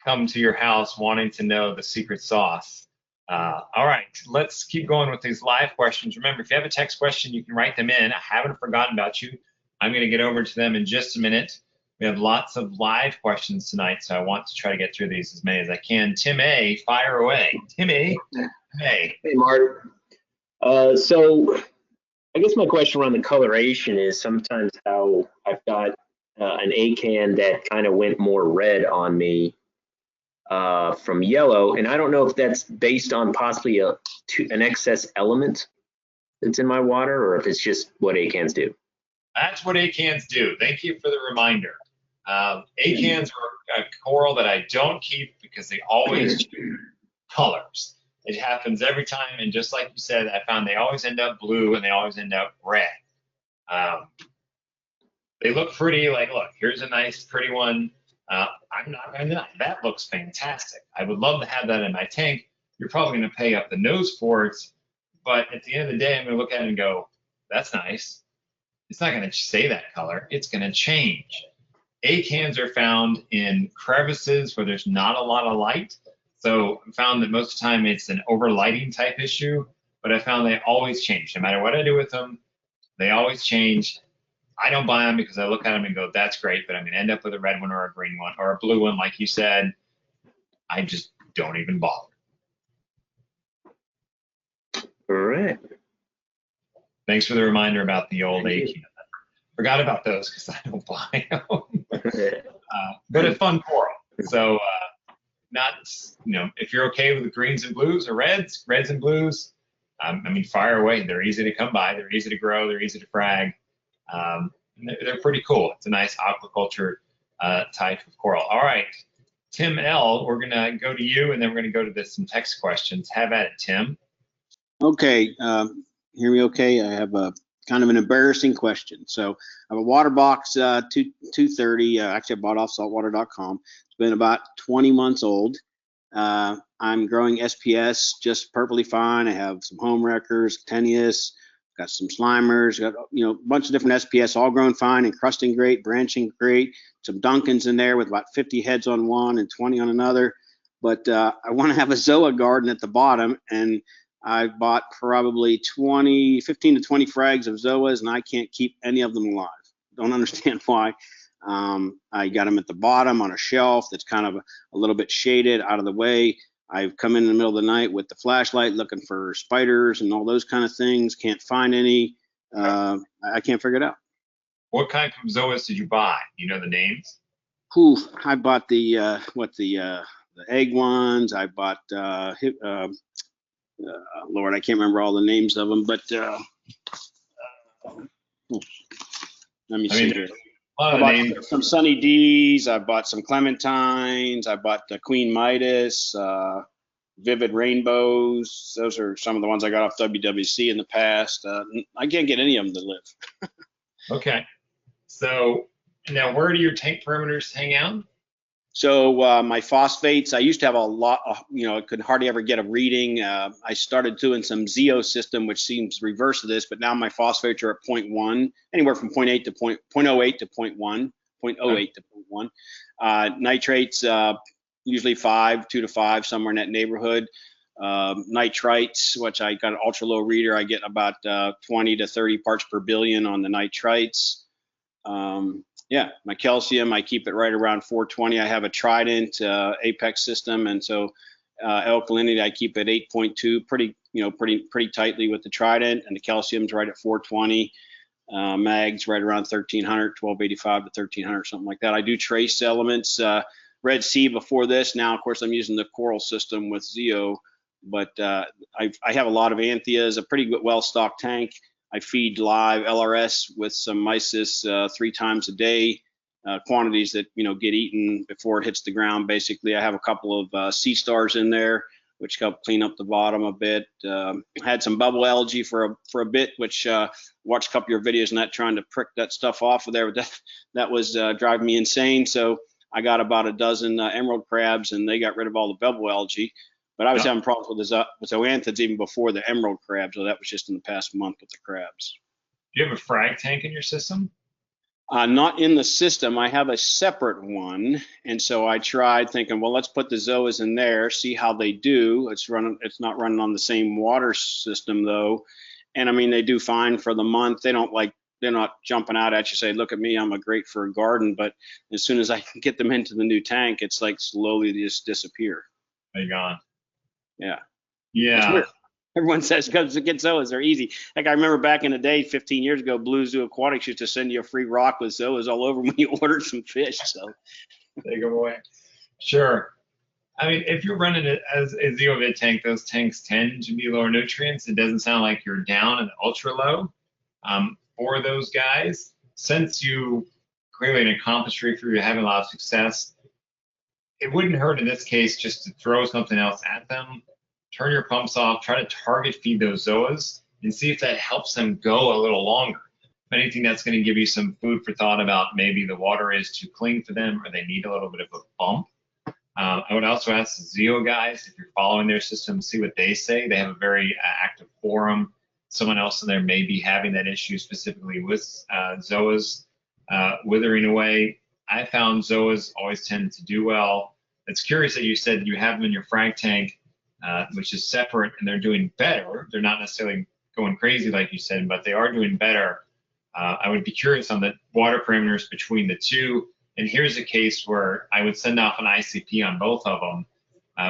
come to your house wanting to know the secret sauce. All right, let's keep going with these live questions. Remember, if you have a text question, you can write them in. I haven't forgotten about you. I'm going to get over to them in just a minute. We have lots of live questions tonight, so I want to try to get through these as many as I can. Tim A, fire away. Tim A. Hey, Mark. So I guess my question around the coloration is sometimes how I've got an ACAN that kind of went more red on me from yellow, and I don't know if that's based on possibly an excess element that's in my water, or if it's just what ACANs do. That's what ACANs do. Thank you for the reminder. ACANs are a coral that I don't keep because they always change colors. It happens every time, and just like you said, I found they always end up blue and they always end up red. They look pretty, like, look, here's a nice, pretty one. I'm not going to deny, that looks fantastic. I would love to have that in my tank. You're probably going to pay up the nose for it, but at the end of the day, I'm going to look at it and go, that's nice. It's not going to stay that color. It's going to change. ACANs are found in crevices where there's not a lot of light. So I found that most of the time it's an overlighting type issue, but I found they always change. No matter what I do with them, they always change. I don't buy them because I look at them and go, that's great, but I'm going to end up with a red one or a green one or a blue one, like you said. I just don't even bother. All right. Thanks for the reminder about the old ACAN. Forgot about those because I don't buy them. But a fun coral. So not, if you're okay with the greens and blues or reds and blues, I mean, fire away. They're easy to come by. They're easy to grow. They're easy to frag. They're pretty cool. It's a nice aquaculture type of coral. All right, Tim L., we're going to go to you, and then we're going to go to some text questions. Have at it, Tim. Okay, hear me okay? I have a kind of an embarrassing question. So I have a water box 230, actually I bought off saltwater.com. It's been about 20 months old. I'm growing SPS just perfectly fine. I have some home wreckers, tenuis, got some slimers, got a bunch of different SPS all growing fine, encrusting great, branching great, some Duncans in there with about 50 heads on one and 20 on another. But I want to have a Zoa garden at the bottom, and I bought probably 15 to 20 frags of Zoas, and I can't keep any of them alive. Don't understand why. I got them at the bottom on a shelf that's kind of a little bit shaded out of the way. I've come in the middle of the night with the flashlight looking for spiders and all those kind of things. Can't find any. I can't figure it out. What kind of Zoas did you buy? Do you know the names? I bought the egg ones. I bought, Lord, I can't remember all the names of them, but let me see here. I bought some Sunny D's. I bought some Clementines. I bought the Queen Midas, Vivid Rainbows. Those are some of the ones I got off WWC in the past. I can't get any of them to live. Okay. So now where do your tank perimeters hang out? So my phosphates, I used to have a lot, I could hardly ever get a reading. I started doing some Zeo system, which seems reverse of this, but now my phosphates are at 0.1, anywhere from 0.08 to 0.08 to 0.1, 0.08 to 0.1. Nitrates, usually 2 to 5, somewhere in that neighborhood. Nitrites, which I got an ultra low reader, I get about 20 to 30 parts per billion on the nitrites. Yeah, my calcium, I keep it right around 420. I have a Trident Apex system, and so alkalinity, I keep at 8.2, pretty tightly with the Trident, and the calcium's right at 420. Mags right around 1300, 1285 to 1300, something like that. I do trace elements. Red Sea before this. Now, of course, I'm using the Coral system with Zeo, but I have a lot of Anthias, a pretty good, well-stocked tank. I feed live LRS with some mysis 3 times a day, quantities that get eaten before it hits the ground. Basically, I have a couple of sea stars in there, which help clean up the bottom a bit. Had some bubble algae for a bit, which watched a couple of your videos and that trying to prick that stuff off of there. But that was driving me insane. So I got about a dozen emerald crabs, and they got rid of all the bubble algae. But I was having problems with zoanthids even before the emerald crabs, so that was just in the past month with the crabs. Do you have a frag tank in your system? Not in the system. I have a separate one, and so I tried thinking, well, let's put the zoas in there, see how they do. It's not running on the same water system though, and I mean they do fine for the month. They're not jumping out at you, say, look at me, I'm a great for a garden. But as soon as I can get them into the new tank, it's like slowly they just disappear. They're gone. Yeah. Yeah. Everyone says because get zoas, they're easy. Like I remember back in the day, 15 years ago, Blue Zoo Aquatics used to send you a free rock with zoas all over when you ordered some fish. So they go away. Sure. I mean, if you're running it as a zeovid tank, those tanks tend to be lower nutrients. It doesn't sound like you're down in the ultra low for those guys. Since you clearly an accomplished reefer, you're having a lot of success. It wouldn't hurt in this case just to throw something else at them, turn your pumps off, try to target feed those zoas, and see if that helps them go a little longer. If anything, that's going to give you some food for thought about maybe the water is too clean for them or they need a little bit of a bump. I would also ask the Zeo guys, if you're following their system, see what they say. They have a very active forum. Someone else in there may be having that issue specifically with zoas withering away. I found zoas always tend to do well. It's curious that you said you have them in your frag tank, which is separate, and they're doing better. They're not necessarily going crazy like you said, but they are doing better. I would be curious on the water parameters between the two. And here's a case where I would send off an ICP on both of them.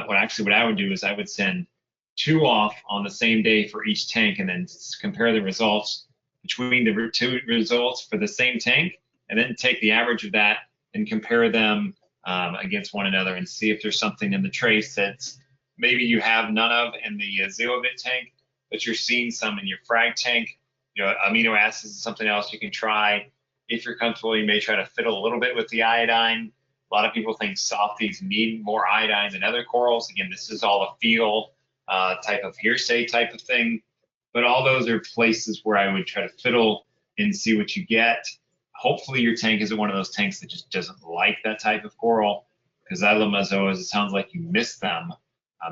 What I would do is I would send 2 off on the same day for each tank, and then compare the results between the 2 results for the same tank, and then take the average of that and compare them against one another and see if there's something in the trace that's maybe you have none of in the zeovid tank, but you're seeing some in your frag tank. Amino acids is something else you can try. If you're comfortable, you may try to fiddle a little bit with the iodine. A lot of people think softies need more iodine than other corals. Again, this is all a feel type of hearsay type of thing, but all those are places where I would try to fiddle and see what you get. Hopefully your tank isn't one of those tanks that just doesn't like that type of coral, because I love my zoas. It sounds like you miss them.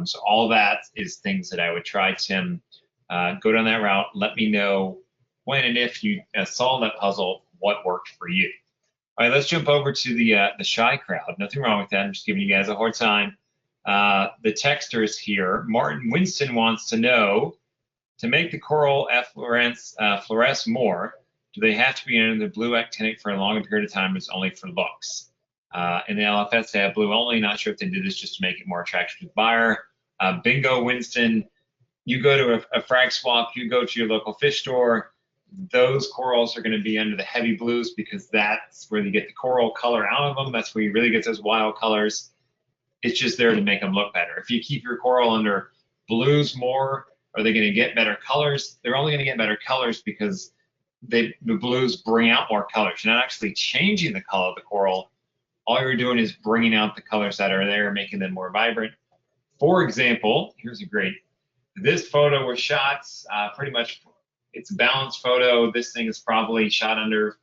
So all that is things that I would try, Tim. Go down that route. Let me know when and if you solve that puzzle, what worked for you. All right, let's jump over to the shy crowd. Nothing wrong with that. I'm just giving you guys a hard time. The texters here. Martin Winston wants to know, to make the coral fluoresce more, do they have to be in the blue actinic for a longer period of time, or is it only for looks? In the LFS, they have blue only. Not sure if they did this just to make it more attractive to the buyer. Bingo, Winston. You go to a frag swap, you go to your local fish store, those corals are going to be under the heavy blues because that's where you get the coral color out of them. That's where you really get those wild colors. It's just there to make them look better. If you keep your coral under blues more, are they going to get better colors? They're only going to get better colors because the blues bring out more colors. You're not actually changing the color of the coral. All you're doing is bringing out the colors that are there, making them more vibrant. For example, here's a great, this photo was shot pretty much, it's a balanced photo. This thing is probably shot under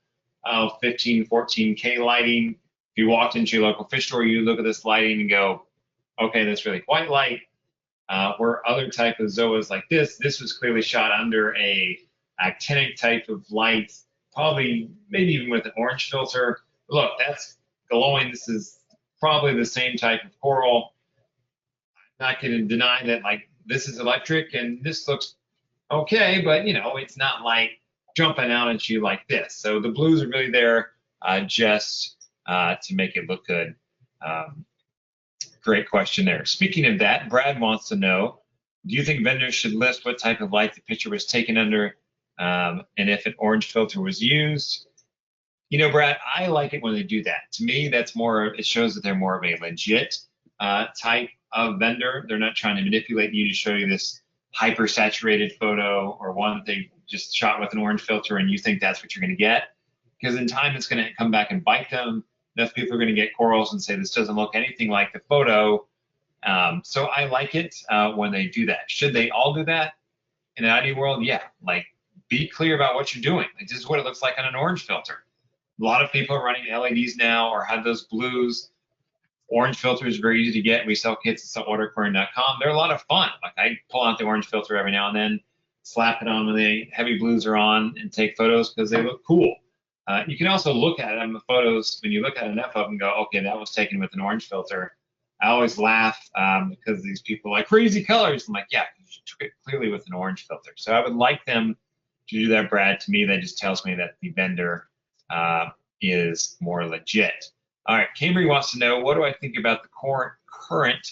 15, 14K lighting. If you walked into your local fish store, you look at this lighting and go, okay, that's really white light. Where other type of zoas like this was clearly shot under a actinic type of light, probably maybe even with an orange filter. Look, that's glowing. This is probably the same type of coral. I'm not going to deny that, like, this is electric and this looks okay, but you know, it's not like jumping out at you like this. So the blues are really there just to make it look good. Great question there. Speaking of that, Brad wants to know, do you think vendors should list what type of light the picture was taken under and if an orange filter was used? You know, Brad, I like it when they do that. To me, that's more, it shows that they're more of a legit type of vendor. They're not trying to manipulate you to show you this hyper-saturated photo or one that they just shot with an orange filter and you think that's what you're going to get. Because in time, it's going to come back and bite them. Enough people are going to get corals and say this doesn't look anything like the photo. So I like it when they do that. Should they all do that in an ideal world? Yeah, like be clear about what you're doing. Like, this is what it looks like on an orange filter. A lot of people are running LEDs now or have those blues. Orange filter is very easy to get. We sell kits at SaltwaterAquarium.com. They're a lot of fun. Like, I pull out the orange filter every now and then, slap it on when the heavy blues are on, and take photos because they look cool. You can also look at them, the photos, when you look at enough of them, go, okay, that was taken with an orange filter. I always laugh because these people are like, crazy colors. I'm like, yeah, you took it clearly with an orange filter. So I would like them to do that, Brad. To me, that just tells me that the vendor is more legit. All right, Cambry wants to know, what do I think about the current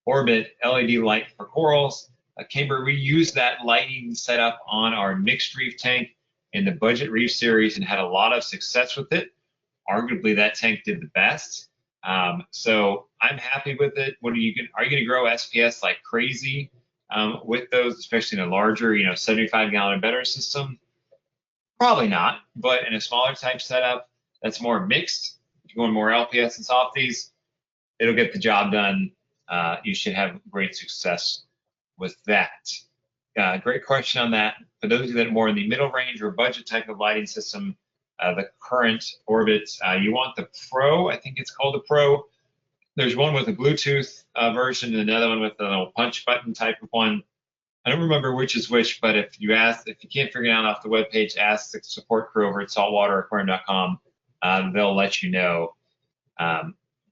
Orbit LED light for corals? Cambry, we use that lighting setup on our mixed reef tank in the Budget Reef series and had a lot of success with it. Arguably, that tank did the best. So I'm happy with it. Are you going to grow SPS like crazy with those, especially in a larger, 75-gallon and better system? Probably not, but in a smaller type setup that's more mixed, if you're going more LPS and softies, it'll get the job done. You should have great success with that. Great question on that. For those of you that are more in the middle range or budget type of lighting system, the current Orbit, you want the Pro, I think it's called the Pro. There's one with a Bluetooth version and another one with a little punch button type of one. I don't remember which is which, but if you can't figure it out off the webpage, ask the support crew over at SaltwaterAquarium.com. They'll let you know.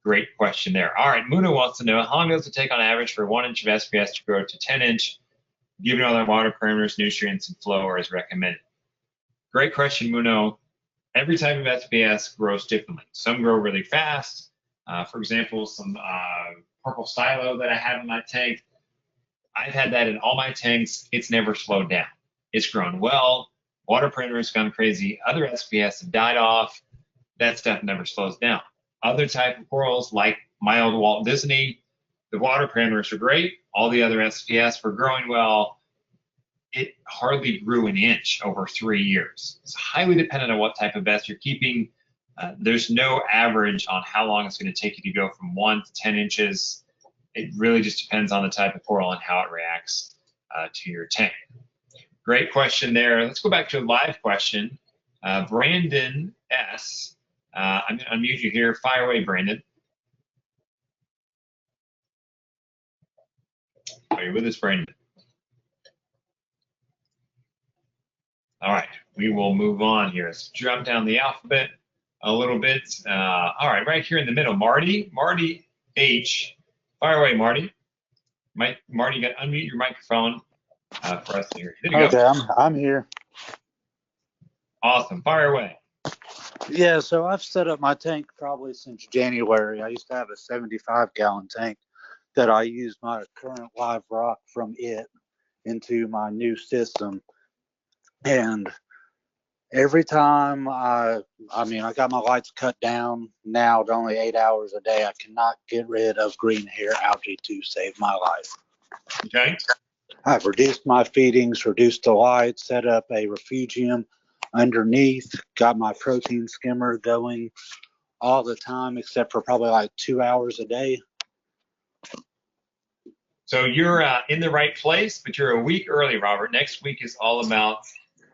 Great question there. All right, Muno wants to know, how long does it take on average for 1 inch of SPS to grow to 10 inch, given all the water parameters, nutrients, and flow are as recommended? Great question, Muno. Every type of SPS grows differently. Some grow really fast. For example, some purple stylo that I have in my tank, I've had that in all my tanks. It's never slowed down. It's grown well. Water parameters gone crazy. Other SPS have died off. That stuff never slows down. Other type of corals, like my old Walt Disney, the water parameters are great. All the other SPS were growing well. It hardly grew an inch over 3 years. It's highly dependent on what type of vest you're keeping. There's no average on how long it's going to take you to go from 1 to 10 inches. It really just depends on the type of coral and how it reacts to your tank. Great question there. Let's go back to a live question. Brandon S. I'm going to unmute you here. Fire away, Brandon. Are you with us, Brandon? All right, we will move on here. Let's jump down the alphabet a little bit. All right, right here in the middle, Marty H. Fire away, Marty. Marty, you got to unmute your microphone for us to hear. There you Okay, go. I'm here. Awesome, fire away. Yeah, so I've set up my tank probably since January. I used to have a 75-gallon tank that I used my current live rock from it into my new system. And every time I got my lights cut down now to only 8 hours a day. I cannot get rid of green hair algae to save my life. Okay. I've reduced my feedings, reduced the lights, set up a refugium underneath, got my protein skimmer going all the time except for probably like 2 hours a day. So you're in the right place, but you're a week early, Robert. Next week is all about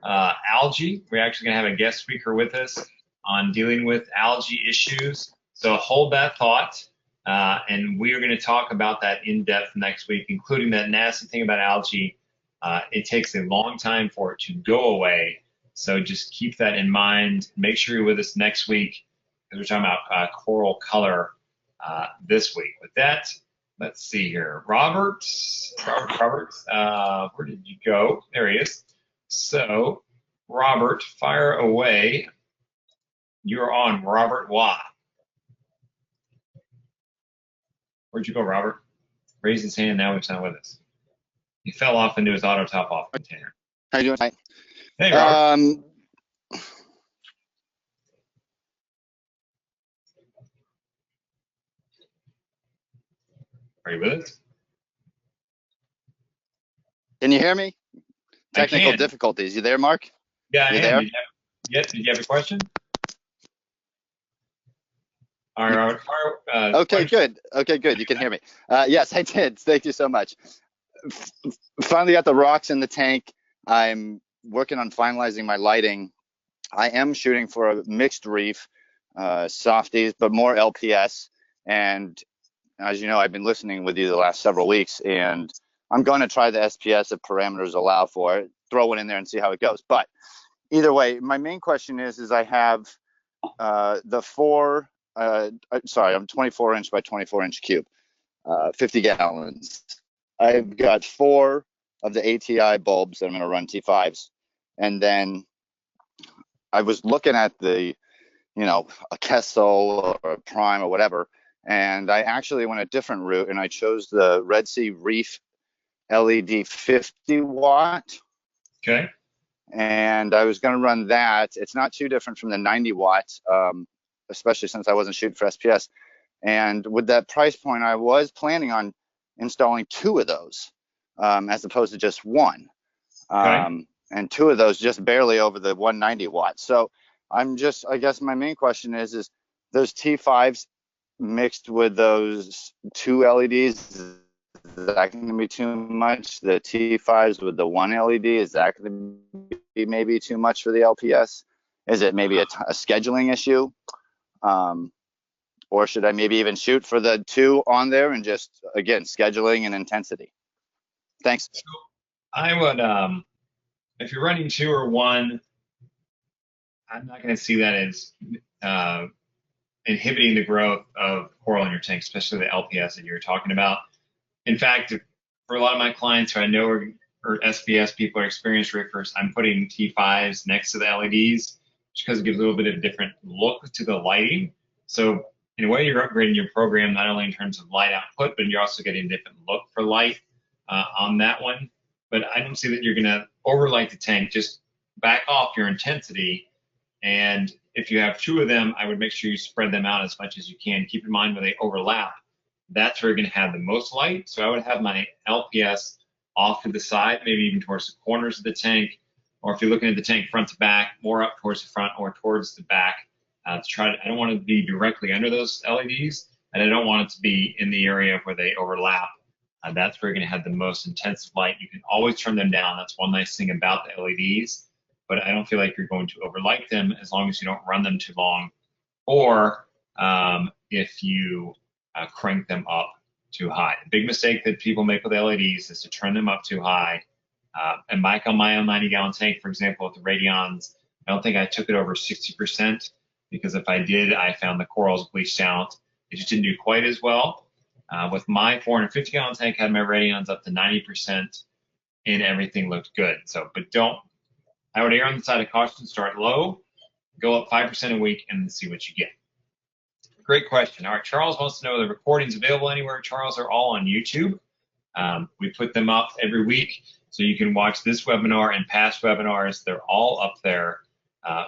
algae. We're actually going to have a guest speaker with us on dealing with algae issues. So hold that thought, and we are going to talk about that in depth next week, including that nasty thing about algae. It takes a long time for it to go away. So just keep that in mind. Make sure you're with us next week, because we're talking about coral color this week. With that, let's see here. Robert, where did you go? There he is. So, Robert, fire away. You're on, Robert Watt. Where'd you go, Robert? Raised his hand, now he's not with us. He fell off into his auto top off container. How you doing tonight? Hey, Robert. Are you with us? Can you hear me? Technical can. difficulties. You there, Mark? Yeah, I You am. there? Did you have a question? All right, Robert. Okay, good. Okay, good. You can hear me. Yes, I did. Thank you so much. Finally got the rocks in the tank. I'm working on finalizing my lighting. I am shooting for a mixed reef, softies, but more LPS. And as you know, I've been listening with you the last several weeks, and I'm going to try the SPS if parameters allow for it, throw it in there and see how it goes. But either way, my main question is I have the I'm 24 inch by 24 inch cube, 50 gallons. I've got 4 of the ATI bulbs that I'm going to run T5s. And then I was looking at the, a Kessel or a Prime or whatever, and I actually went a different route, and I chose the Red Sea Reef LED 50 watt. Okay. And I was going to run that. It's not too different from the 90 watts, especially since I wasn't shooting for SPS. And with that price point, I was planning on installing 2 of those as opposed to just 1. Okay. And 2 of those just barely over the 190 watts. So I guess my main question is those T5s mixed with those 2 LEDs, is that going to be too much? The T5s with the 1 LED, is that going to be maybe too much for the LPS? Is it maybe a scheduling issue? Or should I maybe even shoot for the 2 on there and just, again, scheduling and intensity? Thanks. So I would, if you're running 2 or 1, I'm not going to see that as inhibiting the growth of coral in your tank, especially the LPS that you were talking about. In fact, for a lot of my clients who I know are SPS people or experienced riffers, I'm putting T5s next to the LEDs just because it gives a little bit of a different look to the lighting. So in a way, you're upgrading your program not only in terms of light output, but you're also getting a different look for light on that one. But I don't see that you're going to overlight the tank. Just back off your intensity. And if you have 2 of them, I would make sure you spread them out as much as you can. Keep in mind when they overlap, that's where you're going to have the most light. So I would have my LPS off to the side, maybe even towards the corners of the tank. Or if you're looking at the tank front to back, more up towards the front or towards the back. I don't want it to be directly under those LEDs, and I don't want it to be in the area where they overlap. That's where you're going to have the most intensive light. You can always turn them down. That's one nice thing about the LEDs, but I don't feel like you're going to overlight them as long as you don't run them too long, or if you crank them up too high. The big mistake that people make with LEDs is to turn them up too high. And Mike, on my own 90-gallon tank, for example, with the Radions, I don't think I took it over 60%, because if I did, I found the corals bleached out. It just didn't do quite as well. With my 450-gallon tank, I had my Radions up to 90%, and everything looked good. So, but I would err on the side of caution, start low, go up 5% a week, and then see what you get. Great question. All right, Charles wants to know, are the recordings available anywhere? Charles, are all on YouTube. We put them up every week, so you can watch this webinar and past webinars. They're all up there.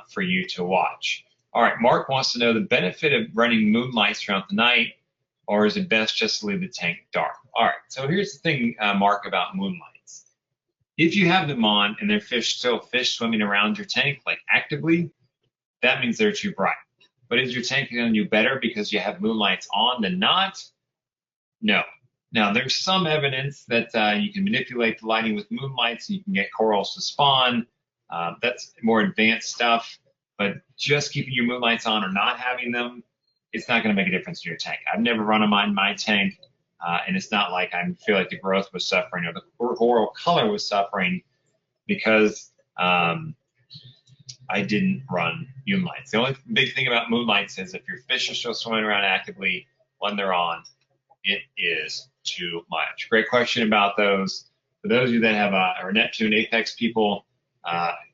for you to watch. All right, Mark wants to know the benefit of running moonlights throughout the night, or is it best just to leave the tank dark? All right, so here's the thing, Mark, about moonlights. If you have them on and there's still fish swimming around your tank, like actively, that means they're too bright. But is your tank going to do better because you have moonlights on than not? No. Now, there's some evidence that you can manipulate the lighting with moonlights and you can get corals to spawn. That's more advanced stuff. But just keeping your moonlights on or not having them, it's not going to make a difference in your tank. I've never run them on my tank, and it's not like I feel like the growth was suffering or the coral color was suffering because I didn't run moonlights. The only big thing about moonlights is if your fish are still swimming around actively when they're on, it is too much. Great question about those. For those of you that have are Neptune Apex people,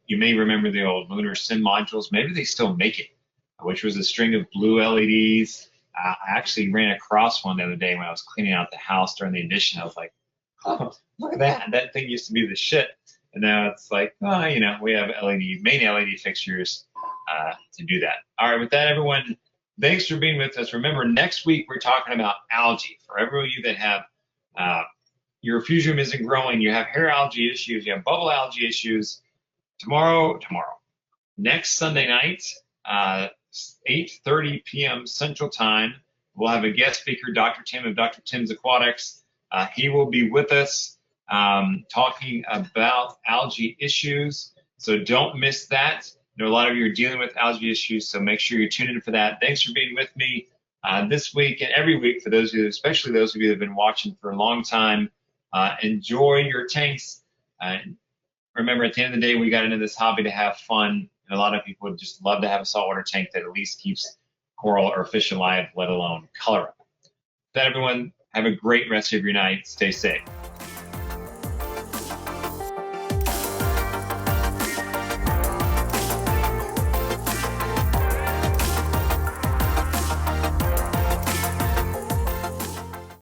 you may remember the old lunar sim modules. Maybe they still make it, which was a string of blue LEDs. I actually ran across one the other day when I was cleaning out the house during the addition. I was like, oh, look at that. That thing used to be the shit. And now it's like, oh, you know, we have main LED fixtures to do that. All right, with that, everyone, thanks for being with us. Remember, next week we're talking about algae. For every of you that have your refugium isn't growing, you have hair algae issues, you have bubble algae issues, next Sunday night, 8:30 p.m. Central Time, we'll have a guest speaker, Dr. Tim of Dr. Tim's Aquatics. He will be with us talking about algae issues. So don't miss that. I know a lot of you are dealing with algae issues, so make sure you're tuned in for that. Thanks for being with me this week and every week for those of you, especially those of you that have been watching for a long time. Enjoy your tanks. Remember, at the end of the day, we got into this hobby to have fun, and a lot of people would just love to have a saltwater tank that at least keeps coral or fish alive, let alone color them. With that, everyone, have a great rest of your night. Stay safe.